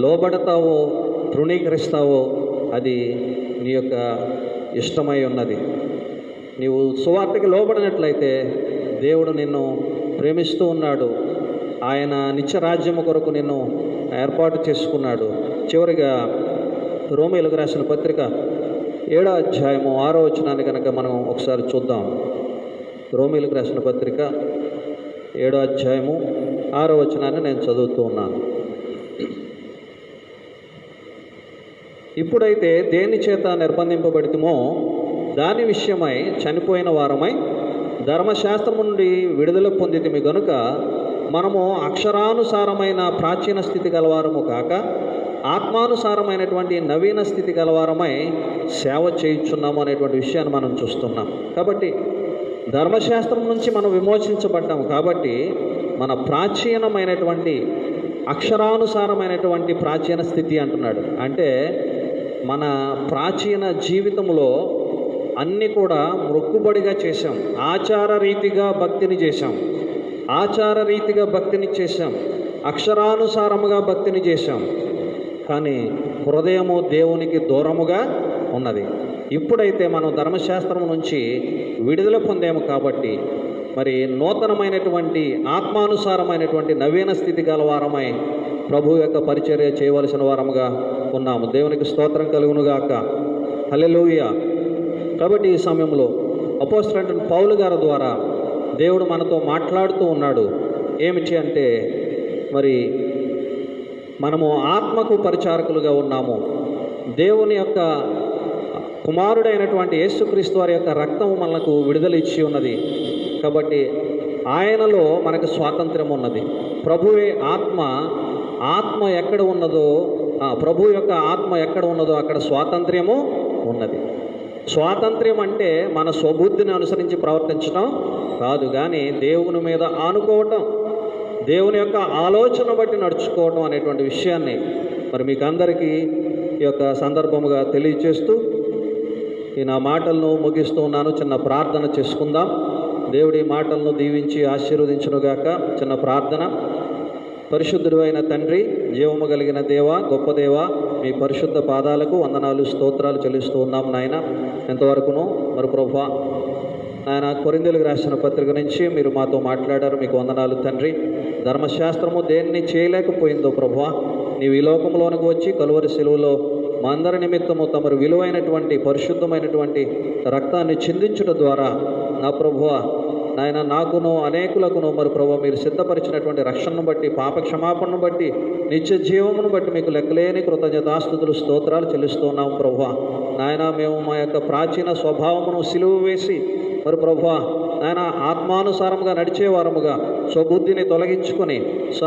లోబడతావో తృణీకరిస్తావో అది నీ యొక్క ఇష్టమై ఉన్నది. నీవు సువార్తకి లోబడినట్లయితే దేవుడు నిన్ను ప్రేమిస్తూ ఉన్నాడు. ఆయన నిత్యరాజ్యము కొరకు నిన్ను ఏర్పాటు చేసుకున్నాడు. చివరిగా రోమీయులకు రాసిన పత్రిక 7వ అధ్యాయము 6వ వచనాన్ని కనుక మనం ఒకసారి చూద్దాం. రోమీయులకు రాసిన పత్రిక 7వ అధ్యాయము 6వ వచనాన్ని నేను చదువుతూ ఉన్నాను. ఇప్పుడైతే దేని చేత నిర్బంధింపబడితమో దాని విషయమై చనిపోయిన వారమై ధర్మశాస్త్రము నుండి విడుదల పొందితిమి గనుక మనము అక్షరానుసారమైన ప్రాచీన స్థితి గలవారము కాక ఆత్మానుసారమైనటువంటి నవీన స్థితి గలవారమై సేవ చేయుచున్నాము అనేటువంటి విషయాన్ని మనం చూస్తున్నాం. కాబట్టి ధర్మశాస్త్రం నుంచి మనం విమోచించబడ్డాము. కాబట్టి మన ప్రాచీనమైనటువంటి అక్షరానుసారమైనటువంటి ప్రాచీన స్థితి అంటున్నాడు. అంటే మన ప్రాచీన జీవితంలో అన్నీ కూడా మొక్కుబడిగా చేశాం, ఆచార రీతిగా భక్తిని చేశాం. ఆచార రీతిగా భక్తిని చేశాం, అక్షరానుసారముగా భక్తిని చేశాం, కానీ హృదయము దేవునికి దూరముగా ఉన్నది. ఇప్పుడైతే మనం ధర్మశాస్త్రం నుంచి విడుదల పొందాము కాబట్టి మరి నూతనమైనటువంటి ఆత్మానుసారమైనటువంటి నవీన స్థితి గలవారమై ప్రభు యొక్క పరిచర్య చేయవలసిన వారముగా ఉన్నాము. దేవునికి స్తోత్రం కలుగునుగాక. హల్లెలూయా. కాబట్టి ఈ సమయంలో అపోస్తలుడైన పౌలు గారి ద్వారా దేవుడు మనతో మాట్లాడుతూ ఉన్నాడు. ఏమిటి అంటే మరి మనము ఆత్మకు పరిచారకులుగా ఉన్నాము. దేవుని యొక్క కుమారుడైనటువంటి యేసుక్రీస్తు వారి యొక్క రక్తము మనకు విడుదల ఇచ్చి ఉన్నది. కాబట్టి ఆయనలో మనకు స్వాతంత్ర్యం ఉన్నది. ప్రభువే ఆత్మ ఎక్కడ ఉన్నదో, ప్రభు యొక్క ఆత్మ ఎక్కడ ఉన్నదో అక్కడ స్వాతంత్ర్యము ఉన్నది. స్వాతంత్ర్యం అంటే మన స్వబుద్ధిని అనుసరించి ప్రవర్తించడం కాదు, కానీ దేవుని మీద ఆనుకోవటం, దేవుని యొక్క ఆలోచన బట్టి నడుచుకోవటం అనేటువంటి విషయాన్ని మరి మీకు అందరికీ ఈ యొక్క సందర్భముగా తెలియజేస్తూ ఈ నా మాటలను ముగిస్తూ ఉన్నాను. చిన్న ప్రార్థన చేసుకుందాం. దేవుడి మాటలను దీవించి ఆశీర్వదించునుగాక. చిన్న ప్రార్థన. పరిశుద్ధుడు అయిన తండ్రి, జీవము కలిగిన దేవ, గొప్ప దేవ, మీ పరిశుద్ధ పాదాలకు వందనాలు, స్తోత్రాలు చెల్లిస్తూ ఉన్నాం నాయన. ఎంతవరకును మరి ప్రభువా నాయన కొరింథీయులకు రాసిన పత్రిక నుంచి మీరు మాతో మాట్లాడారు. మీకు వందనాలు తండ్రి. ధర్మశాస్త్రము దేన్ని చేయలేకపోయిందో ప్రభువా, నీవు ఈ లోకంలోనికి వచ్చి కలువరి శిలువలో మా అందరి నిమిత్తము తమరు విలువైనటువంటి పరిశుద్ధమైనటువంటి రక్తాన్ని చిందించడం ద్వారా నా ప్రభువా నాయన నాకును అనేకులకును మరి ప్రభువా మీరు సిద్ధపరిచినటువంటి రక్షణను బట్టి, పాప క్షమాపణను బట్టి, నిత్య జీవమును బట్టి మీకు లెక్కలేని కృతజ్ఞతాస్తుతులు, స్తోత్రాలు చెల్లిస్తున్నాం ప్రభువా. నాయన మేము మా యొక్క ప్రాచీన స్వభావమును సిలువ వేసి మరి ప్రభువా నాయన ఆత్మానుసారముగా నడిచేవారముగా స్వబుద్ధిని తొలగించుకొని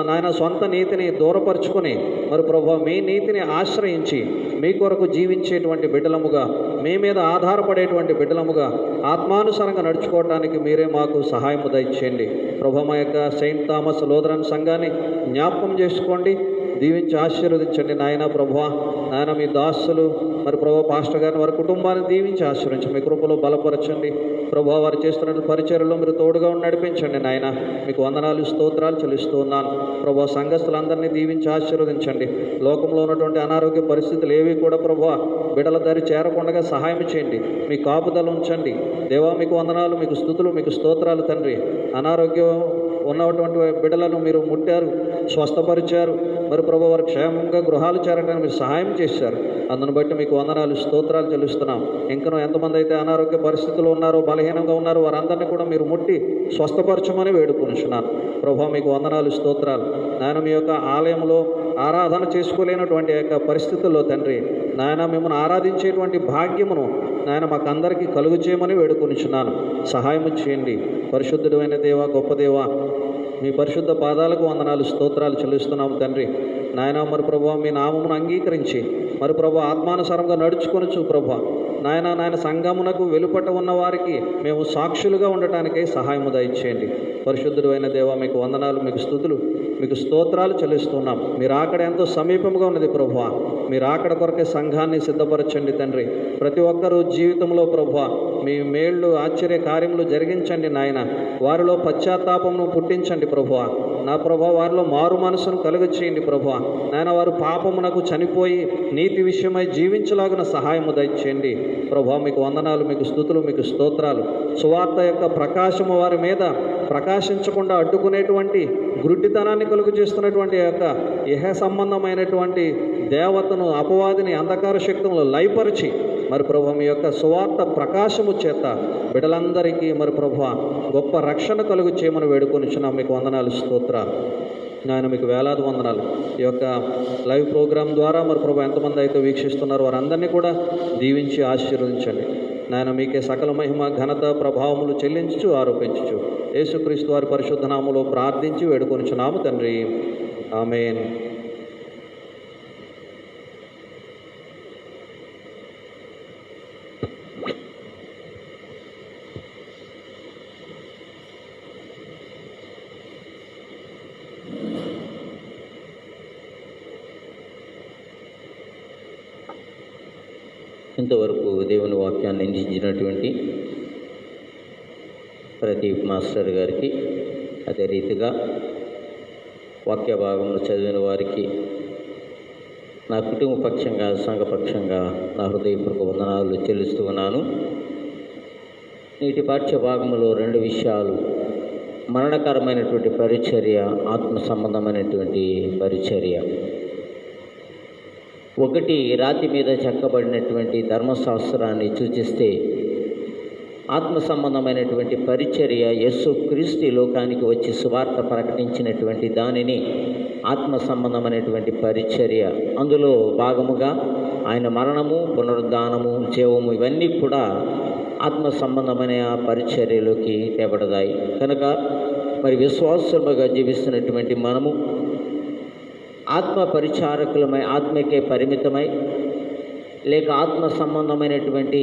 నాయన సొంత నీతిని దూరపరుచుకొని మరి ప్రభువా మీ నీతిని ఆశ్రయించి మీ కొరకు జీవించేటువంటి బిడ్డలముగా, మీ మీద ఆధారపడేటువంటి బిడ్డలముగా ఆత్మానుసారంగా నడుచుకోవడానికి మీరే మాకు సహాయము దయచేయండి ప్రభువా. మా యొక్క సెయింట్ థామస్ లూథరన్ సంఘాన్ని జ్ఞాపకం చేసుకోండి, దీవించి ఆశీర్వదించండి నాయన ప్రభువా. నాయన మీ దాసులు మరి ప్రభువా పాస్టర్ గారిని వారి కుటుంబాన్ని దీవించి ఆశీర్వదించండి, మీ కృపలో బలపరచండి ప్రభువా. వారు చేస్తున్న పరిచర్యలో మీరు తోడుగా నడిపించండి నాయన. మీకు వందనాలు, స్తోత్రాలు చెల్లిస్తూ ఉన్నాను ప్రభువా. సంఘస్థులందరినీ దీవించి ఆశీర్వదించండి. లోకంలో ఉన్నటువంటి అనారోగ్య పరిస్థితులు ఏవి కూడా ప్రభువా బిడ్డల దారి చేరకుండా సహాయం చేయండి, మీ కాపుదలు ఉంచండి దేవా. మీకు వందనాలు, మీకు స్తుతులు, మీకు స్తోత్రాలు తండ్రి. అనారోగ్యం ఉన్నటువంటి బిడ్డలను మీరు ముట్టారు, స్వస్థపరిచారు మరి ప్రభు. వారు క్షేమంగా గృహాలు చేరడానికి మీరు సహాయం చేశారు. అందును బట్టి మీకు వందనాలు, స్తోత్రాలు చెల్లిస్తున్నాం. ఇంకనూ ఎంతమంది అయితే అనారోగ్య పరిస్థితుల్లో ఉన్నారో, బలహీనంగా ఉన్నారో వారందరినీ కూడా మీరు ముట్టి స్వస్థపరచమని వేడుకొనిచున్నాను ప్రభు. మీకు వందనాలు, స్తోత్రాలు నాయన. మీ యొక్క ఆలయంలో ఆరాధన చేసుకోలేనటువంటి యొక్క పరిస్థితుల్లో తండ్రి నాయన మిమ్మల్ని ఆరాధించేటువంటి భాగ్యమును నాయన మాకు అందరికీ కలుగు చేయమని వేడుకొనిచున్నాను. సహాయం చేయండి పరిశుద్ధుడు అయిన దేవ, గొప్ప దేవ. మీ పరిశుద్ధ పాదాలకు వందనాలు, స్తోత్రాలు చెల్లిస్తున్నాము తండ్రి నాయన. మరి ప్రభు మీ నామమును అంగీకరించి మరి ప్రభు ఆత్మానుసారంగా నడుచుకొనొచ్చు ప్రభు నాయన సంఘమునకు వెలుపట ఉన్న వారికి మేము సాక్షులుగా ఉండటానికై సహాయము దయచేయండి పరిశుద్ధుడు అయిన దేవ. మీకు వందనాలు, మీకు స్తుతులు, మీకు స్తోత్రాలు చెల్లిస్తున్నాం. మీరు అక్కడ ఎంతో సమీపంగా ఉన్నది ప్రభువా. మీరు అక్కడ కొరకే సంఘాన్ని సిద్ధపరచండి తండ్రి. ప్రతి ఒక్కరూ జీవితంలో ప్రభువా మీ మేళ్ళు, ఆశ్చర్య కార్యములు జరిగించండి నాయన. వారిలో పశ్చాత్తాపమును పుట్టించండి ప్రభువా. నా ప్రభువా వారిలో మారు మనసును కలుగ చేయండి ప్రభువా నాయన. వారు పాపమునకు చనిపోయి నీతి విషయమై జీవించలాగిన సహాయము దయచేయండి ప్రభువా. మీకు వందనాలు, మీకు స్తుతులు, మీకు స్తోత్రాలు. సువార్త యొక్క ప్రకాశము వారి మీద ప్రకాశించకుండా అడ్డుకునేటువంటి గుడ్డితనాన్ని కలుగు చేస్తున్నటువంటి యొక్క ఇహ సంబంధమైనటువంటి దేవతను, అపవాదిని, అంధకార శక్తులను లయపరిచి మరి ప్రభు మీ యొక్క సువార్త ప్రకాశము చేత బిడ్డలందరికీ మరి ప్రభు గొప్ప రక్షణ కలుగు చేయమని వేడుకొనిచున్నాం. మీకు వందనాలు, స్తోత్రాలు నాయన. మీకు వేలాది వందనాలు. ఈ యొక్క లైవ్ ప్రోగ్రాం ద్వారా మరి ప్రభు ఎంతమంది అయితే వీక్షిస్తున్నారో వారందరినీ కూడా దీవించి ఆశీర్వదించండి నాయన. మీకే సకల మహిమ, ఘనత, ప్రభావములు చెల్లించు ఆరోపించు యేసుక్రీస్తు వారి పరిశుద్ధ నామములో ప్రార్థించి వేడుకొనిచున్నాము తండ్రి. ఆమేన్. ఇంతవరకు దేవుని వాక్యాన్ని అందించినటువంటి ప్రదీప్ మాస్టర్ గారికి అదే రీతిగా వాక్య భాగంలో చదివిన వారికి నా కుటుంబ పక్షంగా సంఘపక్షంగా నా హృదయపూర్వక వందనాలు చెల్లిస్తూ ఉన్నాను. నేటి పాఠ్య భాగంలో 2 విషయాలు: మరణకరమైనటువంటి పరిచర్య, ఆత్మ సంబంధమైనటువంటి పరిచర్య. ఒకటి, రాతి మీద చెక్కబడినటువంటి ధర్మశాస్త్రాన్ని సూచిస్తే ఆత్మ సంబంధమైనటువంటి పరిచర్య యేసు క్రీస్తు లోకానికి వచ్చి సువార్త ప్రకటించినటువంటి దానిని ఆత్మ సంబంధమైనటువంటి పరిచర్య. అందులో భాగముగా ఆయన మరణము, పునరుద్ధానము, జీవము ఇవన్నీ కూడా ఆత్మ సంబంధమైన పరిచర్యలోకి తేబడతాయి. కనుక మరి విశ్వాసముగా జీవిస్తున్నటువంటి మనము ఆత్మ పరిచారకులమై, ఆత్మకే పరిమితమై, లేక ఆత్మ సంబంధమైనటువంటి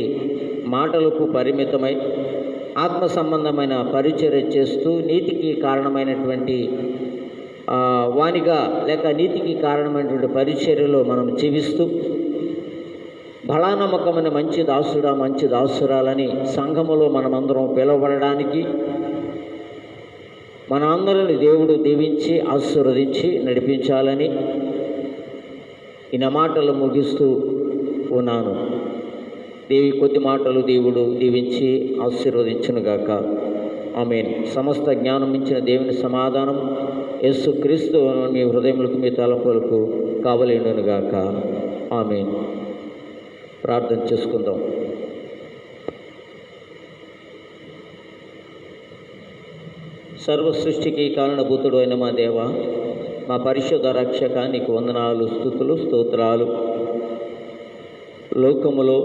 మాటలకు పరిమితమై ఆత్మ సంబంధమైన పరిచర్య చేస్తూ నీతికి కారణమైనటువంటి వానిగా లేక నీతికి కారణమైనటువంటి పరిచర్యలో మనం జీవిస్తూ బలానమ్మకమైన మంచి దాసుడా, మంచి దాసురాలని సంఘములో మనమందరం పిలువబడడానికి మన అందరిని దేవుడు దీవించి ఆశీర్వదించి నడిపించాలని ఈ నా మాటలు ముగిస్తూ ఉన్నాను. కొద్ది మాటలు దేవుడు దీవించి ఆశీర్వదించునుగాక. ఆమేన్. సమస్త జ్ఞానం ఇచ్చిన దేవుని సమాధానం యేసు క్రీస్తు మీ హృదయములకు, మీ తలంపులకు కావలేనుగాక. ఆమేన్. ప్రార్థన చేసుకుందాం. సర్వ సృష్టికి కారణభూతుడు అయిన మా దేవ, మా పరిశుద్ధ రక్షక, నీకు వందనాలు, స్తుతులు, స్తోత్రాలు. లోకములో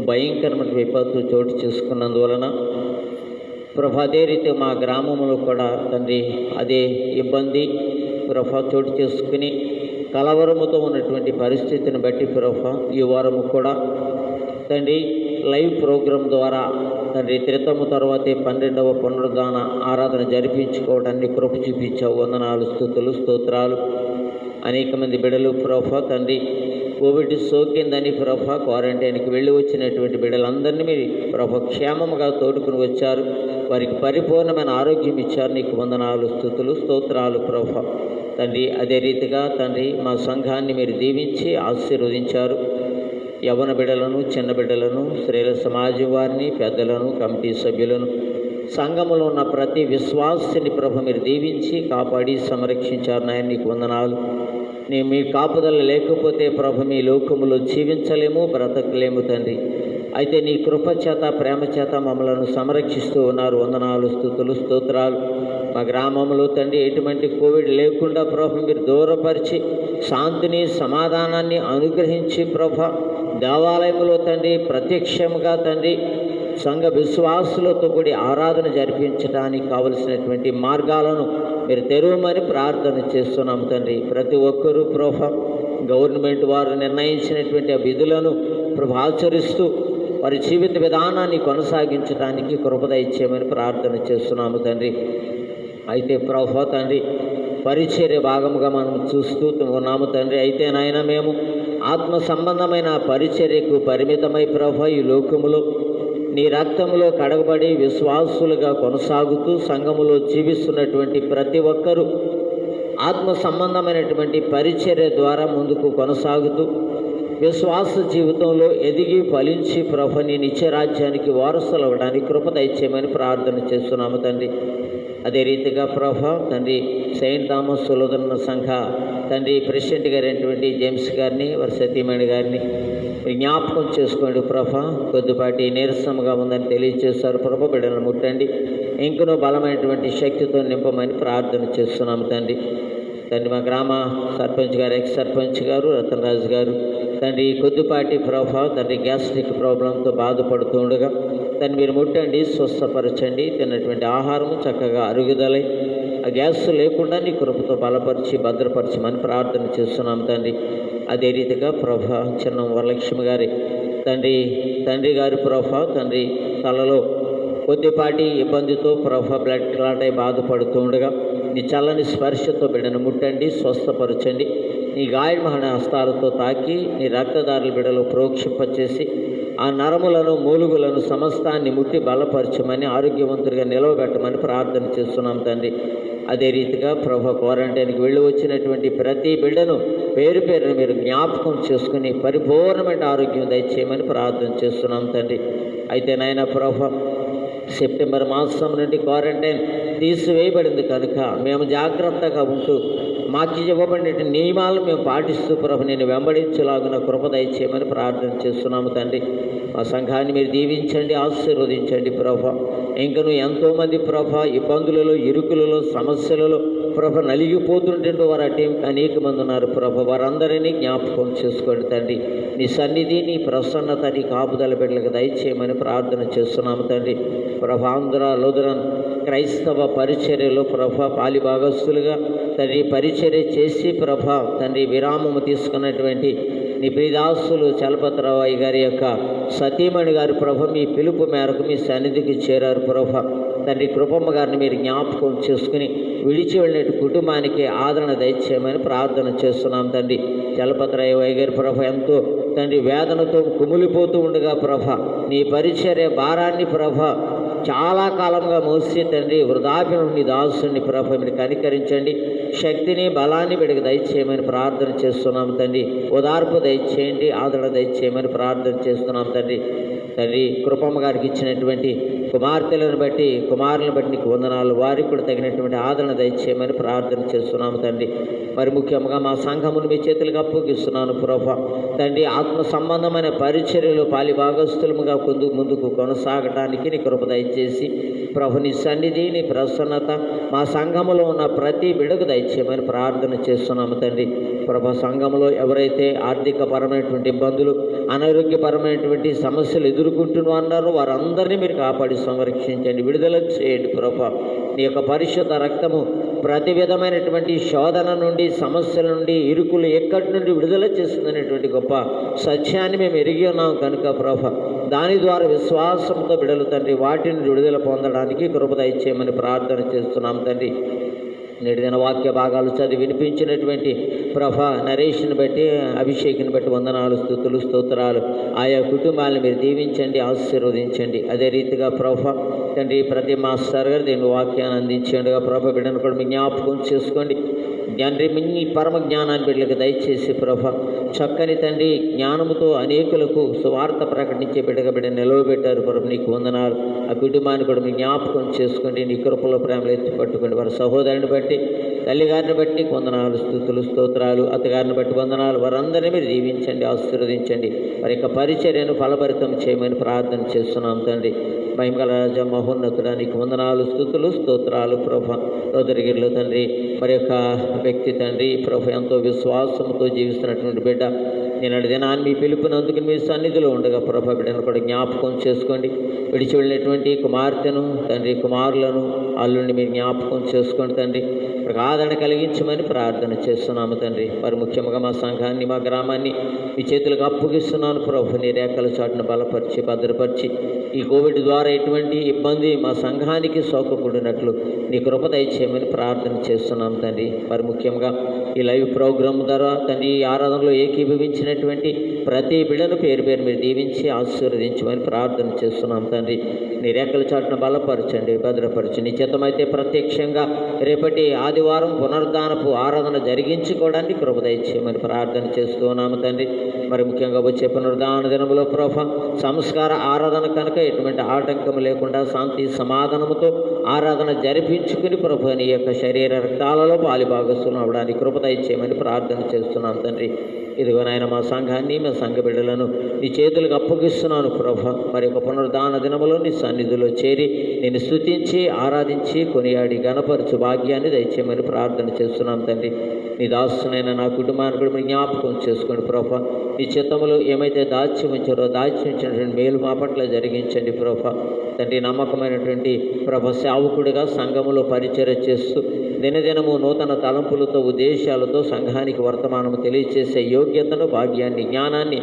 భయంకరమైన విపత్తు చోటు చేసుకున్నందువలన ప్రభా, అదే రీతి మా గ్రామంలో కూడా తండ్రి అదే ఇబ్బంది ప్రభా చోటు చేసుకుని కలవరముతో ఉన్నటువంటి పరిస్థితిని బట్టి ప్రభా, ఈ వారము కూడా తండ్రి లైవ్ ప్రోగ్రాం ద్వారా తండ్రి త్రితము తర్వాతే 12వ పునరుద్ధాన ఆరాధన జరిపించుకోవడాన్ని కృప చూపించావు. వందనాలు, స్తుతులు, స్తోత్రాలు. అనేక మంది బిడ్డలు ప్రభా తండ్రి కోవిడ్ సోకిందని ప్రభా క్వారంటైన్కి వెళ్ళి వచ్చినటువంటి బిడ్డలందరినీ మీరు ప్రభా క్షేమముగా తోడుకుని వచ్చారు. వారికి పరిపూర్ణమైన ఆరోగ్యం ఇచ్చారు. నీకు వందనాలు, స్తుతులు, స్తోత్రాలు ప్రభా తండ్రి. అదే రీతిగా తండ్రి మా సంఘాన్ని మీరు దీవించి ఆశీర్వదించారు. యవ్వన బిడ్డలను, చిన్న బిడ్డలను, స్త్రీల సమాజం వారిని, పెద్దలను, కమిటీ సభ్యులను, సంఘములో ఉన్న ప్రతి విశ్వాసిని ప్రభ మీరు దీవించి కాపాడి సంరక్షించారు. నాయన నీకు వందనాలు. నేను మీ కాపుదల లేకపోతే ప్రభ మీ లోకములో జీవించలేము, బ్రతకలేము తండ్రి. అయితే నీ కృప చేత, ప్రేమ చేత మమ్మలను సంరక్షిస్తూ ఉన్నారు. వందనాలు, స్తుతులు, స్తోత్రాలు. మా గ్రామంలో తండ్రి ఎటువంటి కోవిడ్ లేకుండా ప్రభ మీరు దూరపరిచి శాంతిని, సమాధానాన్ని అనుగ్రహించి ప్రభ దేవాలయంలో తండ్రి ప్రత్యక్షముగా తండ్రి సంఘ విశ్వాసులతో కూడి ఆరాధన జరిపించడానికి కావలసినటువంటి మార్గాలను మీరు తెరవమని ప్రార్థన చేస్తున్నాము తండ్రి. ప్రతి ఒక్కరూ ప్రభ గవర్నమెంట్ వారు నిర్ణయించినటువంటి ఆ విధులను ప్రభ ఆచరిస్తూ వారి జీవిత విధానాన్ని కొనసాగించడానికి కృపద ఇచ్చేయమని ప్రార్థన చేస్తున్నాము తండ్రి. అయితే ప్రభ తండ్రి పరిచర్య భాగముగా మనం చూస్తూ ఉన్నాము తండ్రి. అయితే నాయన మేము ఆత్మ సంబంధమైన పరిచర్యకు పరిమితమై ప్రభ ఈ లోకములో నీ రక్తములో కడగబడి విశ్వాసులుగా కొనసాగుతూ సంఘములో జీవిస్తున్నటువంటి ప్రతి ఒక్కరూ ఆత్మ సంబంధమైనటువంటి పరిచర్య ద్వారా ముందుకు కొనసాగుతూ విశ్వాస జీవితంలో ఎదిగి ఫలించి ప్రభ నీ నిత్యరాజ్యానికి వారసులు అవ్వడానికి కృప దయచేయమని ప్రార్థన చేస్తున్నాము తండ్రి. అదే రీతిగా ప్రభ తండ్రి సెయింట్ థామస్ సులోదన సంఘ తండ్రి ప్రెసిడెంట్ గారైనటువంటి జేమ్స్ గారిని, వారి సతీమణి గారిని జ్ఞాపకం చేసుకోండి ప్రభ. కొద్దిపాటి నీరసంగా ఉందని తెలియజేశారు ప్రభ. బిడ్డలను ముట్టండి, ఇంకనూ బలమైనటువంటి శక్తితో నింపమని ప్రార్థన చేస్తున్నాము తండ్రి. తండ్రి మా గ్రామ సర్పంచ్ గారు, ఎక్స్ సర్పంచ్ గారు, రతనరాజు గారు తండ్రి కొద్దిపాటి ప్రభ తండ్రి గ్యాస్ట్రిక్ ప్రాబ్లంతో బాధపడుతూ ఉండగా తండ్రి మీరు ముట్టండి, స్వస్థపరచండి. తిన్నటువంటి ఆహారము చక్కగా అరుగుదలై ఆ గ్యాస్ లేకుండా నీ కృపతో బలపరిచి భద్రపరచమని ప్రార్థన చేస్తున్నాం తండ్రి. అదే రీతిగా ప్రభ చిన్న వరలక్ష్మి గారి తండ్రి గారి ప్రభ తండ్రి తలలో కొద్దిపాటి ఇబ్బందితో ప్రభ బ్లడ్ క్లాట్ అయి బాధపడుతూ ఉండగా నీ చల్లని స్పర్శతో బిడ్డను ముట్టండి, స్వస్థపరచండి. నీ గాయమహన హస్తాలతో తాకి నీ రక్తదారుల బిడ్డలు ప్రోక్షింపచేసి ఆ నరములను, మూలుగులను సమస్తాన్ని ముట్టి బలపరచమని, ఆరోగ్యవంతుడిగా నిలవబెట్టమని ప్రార్థన చేస్తున్నాం తండ్రి. అదే రీతిగా ప్రభు క్వారంటైన్కి వెళ్ళి వచ్చినటువంటి ప్రతి బిడ్డను పేరు పేరును మీరు జ్ఞాపకం చేసుకుని పరిపూర్ణమైన ఆరోగ్యం దయచేయమని ప్రార్థన చేస్తున్నాం తండ్రి. అయితే నాయన ప్రభు సెప్టెంబర్ మాసం నుండి క్వారంటైన్ తీసివేయబడింది కనుక మేము జాగ్రత్తగా ఉంటూ మాకు ఇవ్వబడిన నియమాలను మేము పాటిస్తూ ప్రభు నేను వెంబడించలాగున కృప దయచేయమని ప్రార్థన చేస్తున్నాము తండ్రి. మా సంఘాన్ని మీరు దీవించండి, ఆశీర్వదించండి ప్రభు. ఇంకను ఎంతోమంది ప్రభు ఇబ్బందులలో, ఇరుకులలో, సమస్యలలో ప్రభు నలిగిపోతుంటే వారు అటు అనేక మంది ఉన్నారు ప్రభు. వారందరినీ జ్ఞాపకం చేసుకోండి తండ్రి. నీ సన్నిధి, నీ ప్రసన్నత, నీ కాపుదల బిడ్డలకు దయచేయమని ప్రార్థన చేస్తున్నాము తండ్రి. ప్రభు ఆంధ్ర లోదరన్ క్రైస్తవ పరిచర్యలో ప్రభ పాలిభాగస్తులుగా తండ్రి పరిచర్య చేసి ప్రభ తండ్రి విరామము తీసుకున్నటువంటి నీ ప్రియదాసులు చలపతిరావు గారి యొక్క సతీమణి గారి ప్రభ మీ పిలుపు మేరకు మీ సన్నిధికి చేరారు ప్రభ. తండ్రి కృపమ్మ గారిని మీరు జ్ఞాపకం చేసుకుని విడిచి వెళ్ళిన కుటుంబానికి ఆదరణ దయచేయమని ప్రార్థన చేస్తున్నాం తండ్రి. చలపతిరావు గారి ప్రభ ఎంతో తండ్రి వేదనతో కుమిలిపోతూ ఉండగా ప్రభ నీ పరిచర్య భారాన్ని ప్రభ చాలా కాలంగా మోసి తండ్రి వృధాప్యం నీ దాసుని ప్రభ మీరు కనికరించండి, శక్తిని బలాన్ని బిడ్డకు దయచేయమని ప్రార్థన చేస్తున్నాం తండ్రి. ఓదార్పు దయచేయండి, ఆదరణ దయచేయమని ప్రార్థన చేస్తున్నాం తండ్రి. తండ్రి కృపమ్మ గారికి ఇచ్చినటువంటి కుమార్తెలను బట్టి కుమారులను బట్టి నీకు వందనాలు. వారికి కూడా తగినటువంటి ఆదరణ దయచేయమని ప్రార్థన చేస్తున్నాము తండ్రి. మరి ముఖ్యంగా మా సంఘమును మీ చేతులకు అప్పగిస్తున్నాను ప్రభా. తండ్రి ఆత్మ సంబంధమైన పరిచర్యలు పాలిభాగస్తులముగా ముందుకు కొనసాగటానికి నీ కృప దయచేసి ప్రభు నీ సన్నిధి, నీ ప్రసన్నత మా సంఘములో ఉన్న ప్రతి బిడకు దయచేయమని ప్రార్థన చేస్తున్నాము తండ్రి. ప్రభ సంఘంలో ఎవరైతే ఆర్థికపరమైనటువంటి ఇబ్బందులు, అనారోగ్యపరమైనటువంటి సమస్యలు ఎదుర్కొంటున్నారో వారందరినీ మీరు కాపాడి సంరక్షించండి, విడుదల చేయండి ప్రభా. నీ యొక్క పరిశుద్ధ రక్తము ప్రతి విధమైనటువంటి శోధన నుండి, సమస్యల నుండి, ఇరుకులు ఎక్కడి నుండి విడుదల చేస్తుందనేటువంటి గొప్ప సత్యాన్ని మేము ఎరిగి ఉన్నాం కనుక ప్రభ దాని ద్వారా విశ్వాసంతో బిడలు తండ్రి వాటిని విడుదల పొందడానికి కృప దయచేయమని ప్రార్థన చేస్తున్నాం తండ్రి. నేటిదిన వాక్య భాగాలు చదివి వినిపించినటువంటి ప్రభ నరేష్ని బట్టి, అభిషేక్ని బట్టి వందనాలు, స్తుతులు, స్తోత్రాలు. ఆయా కుటుంబాలను మీరు దీవించండి, ఆశీర్వదించండి. అదే రీతిగా ప్రభ తండ్రి ప్రతి మాస్టర్ గారు దీని వాక్యాన్ని అందించండిగా ప్రభ బిడ్డను కూడా మీ జ్ఞాపకం చేసుకోండి. తండ్రి మీ పరమ జ్ఞానాన్ని బిడ్డలకు దయచేసి ప్రభ చక్కని తండ్రి జ్ఞానముతో అనేకులకు సువార్త ప్రకటించే బిడ్డ నిలవబెట్టారు ప్రభు, నీకు వందనాలు. ఆ కుటుంబాన్ని కూడా మీ జ్ఞాపకం చేసుకోండి, నీ కృపలో ప్రేమలు ఎత్తి పట్టుకోండి. వారి సహోదరుని బట్టి, తల్లిగారిని బట్టి నీకు వందనాలు, స్తుతులు, స్తోత్రాలు. అత్తగారిని బట్టి వందనాలు. వారందరినీ మీరు దీవించండి, ఆశీర్వదించండి. వారి యొక్క పరిచర్యను ఫలభరితం చేయమని ప్రార్థన చేస్తున్నాం తండ్రి. మహిమగల రాజ మహోన్నతుడా నీకు వందనాలు, స్తుతులు, స్తోత్రాలు ప్రభ. రోదరిగిరిలో తండ్రి మరి యొక్క వ్యక్తి తండ్రి ప్రభు ఎంతో విశ్వాసంతో జీవిస్తున్నటువంటి బిడ్డ నేను దినాన్ని మీ పిలుపునందుకు మీ సన్నిధిలో ఉండగా ప్రభ బిడ్డను కూడా జ్ఞాపకం చేసుకోండి. విడిచి వెళ్ళినటువంటి కుమార్తెను తండ్రి, కుమారులను, అల్లుడిని మీరు జ్ఞాపకం చేసుకోండి తండ్రి. ఆదరణ కలిగించమని ప్రార్థన చేస్తున్నాము తండ్రి. మరి ముఖ్యంగా మా సంఘాన్ని, మా గ్రామాన్ని మీ చేతులకు అప్పగిస్తున్నాను ప్రభు. నీ రేఖల చాటును బలపరిచి, భద్రపరిచి ఈ కోవిడ్ ద్వారా ఎటువంటి ఇబ్బంది మా సంఘానికి సోకకూడినట్లు నీ కృప దయచేయమని ప్రార్థన చేస్తున్నాం తండ్రి. మరి ముఖ్యంగా ఈ లైవ్ ప్రోగ్రాం ద్వారా తండ్రి ఈ ఆరాధనలో ఏకీభవించినటువంటి ప్రతి బిడ్డను పేరు పేరు మీరు దీవించి ఆశీర్వదించమని ప్రార్థన చేస్తున్నాం తండ్రి. నీ రేఖల చాటును బలపరచండి, భద్రపరచండి. నీ చిత్తమైతే ప్రత్యక్షంగా రేపటి ఆదివారం పునరుద్ధానపు ఆరాధన జరిగించుకోవడానికి కృప దయచేయమని ప్రార్థన చేస్తూ ఉన్నాము తండ్రి. మరి ముఖ్యంగా వచ్చే పునరుద్ధాన దినములో ప్రభ సంస్కార ఆరాధన కనుక ఎటువంటి ఆటంకం లేకుండా శాంతి సమాధానముతో ఆరాధన జరిపించుకుని ప్రభు నీ యొక్క శరీర రక్తాలలో పాలిభాగస్తులు అవడానికి కృప దయచేయమని ప్రార్థన చేస్తున్నాం తండ్రి. ఇదిగో నాయన మా సంఘాన్ని, మా సంఘ బిడ్డలను నీ చేతులకు అప్పగిస్తున్నాను ప్రభ. మరి ఒక పునరుద్ధాన దినములో నీ సన్నిధిలో చేరి నేను స్తుతించి, ఆరాధించి, కొనియాడి గణపరచు భాగ్యాన్ని దయచేయమని ప్రార్థన చేస్తున్నాం తండ్రి. నీ దాసునైన నా కుటుంబాన్ని కూడా మీరు జ్ఞాపకం చేసుకోండి ప్రభ. నీ చిత్తములో ఏమైతే దాచి ఉంచారో దాచి ఉంచినటువంటి మేలు మా పట్ల జరిగించండి ప్రభ. తండ్రి నమ్మకమైనటువంటి ప్రభ సేవకుడిగా సంఘములో పరిచర్య చేస్తూ దినదినము నూతన తలంపులతో, ఉద్దేశాలతో సంఘానికి వర్తమానము తెలియచేసే యోగ్యతను, భాగ్యాన్ని, జ్ఞానాన్ని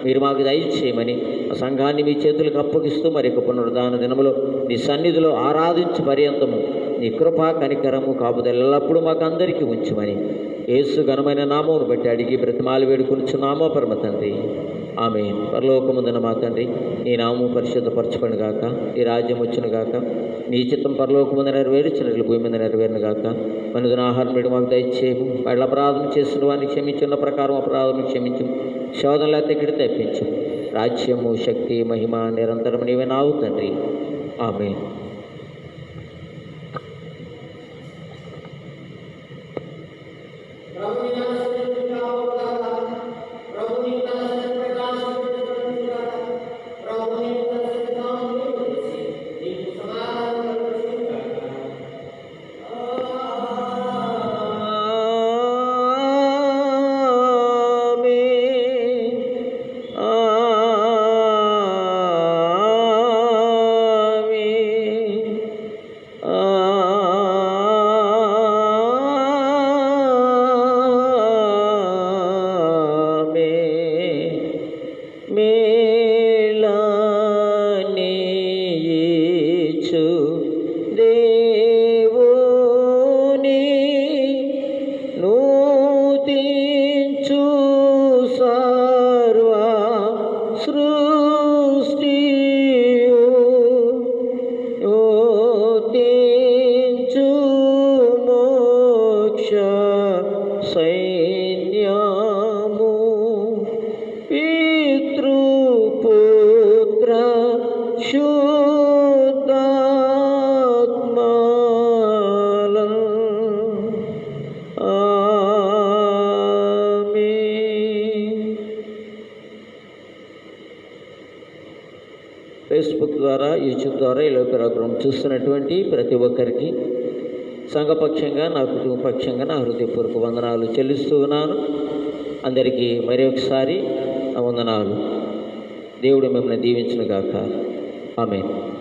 మీరు మాకు దయచేయమని ఆ సంఘాన్ని మీ చేతులకు అప్పగిస్తూ మరి పునరుద్ధాన దినములో నీ సన్నిధిలో ఆరాధించు పర్యంతము నీ కృపా కనికరము కాపుదల ఎల్లప్పుడూ మాకు అందరికీ ఉంచుమని యేసు ఘనమైన నామమును బట్టి అడిగి బ్రతిమాలు వేడుకొనుచున్నామో పరమ తండ్రి. ఆమె పరలోకముందున మా తండ్రి నీ నామము పరిశుద్ధపరచబడిన గాక, నీ రాజ్యం వచ్చును గాక, నీ చిత్తం పరలోకముందు నెరవేర్చినట్లు భూమి మీద నెరవేరును గాక. మనదిన ఆహారం మీరు మాకు దయచేయము, వాళ్ళ అపరాధం చేసిన వారిని క్షమించున్న ప్రకారం అపరాధం క్షమించు, శోధనలో తెగిడి తెప్పించు. రాజ్యము, శక్తి, మహిమ నిరంతరం నీవే నావు తండ్రి. ఆమె ఫేస్బుక్ ద్వారా, యూట్యూబ్ ద్వారా ఈ ప్రోగ్రాం చూస్తున్నటువంటి ప్రతి ఒక్కరికి సంఘపక్షంగా, నా కుటుంబపక్షంగా నా హృదయపూర్వక వందనాలు చెల్లిస్తూ ఉన్నాను. అందరికీ మరి ఒకసారి వందనాలు. దేవుడు మిమ్మల్ని దీవించును గాక. ఆమేన్.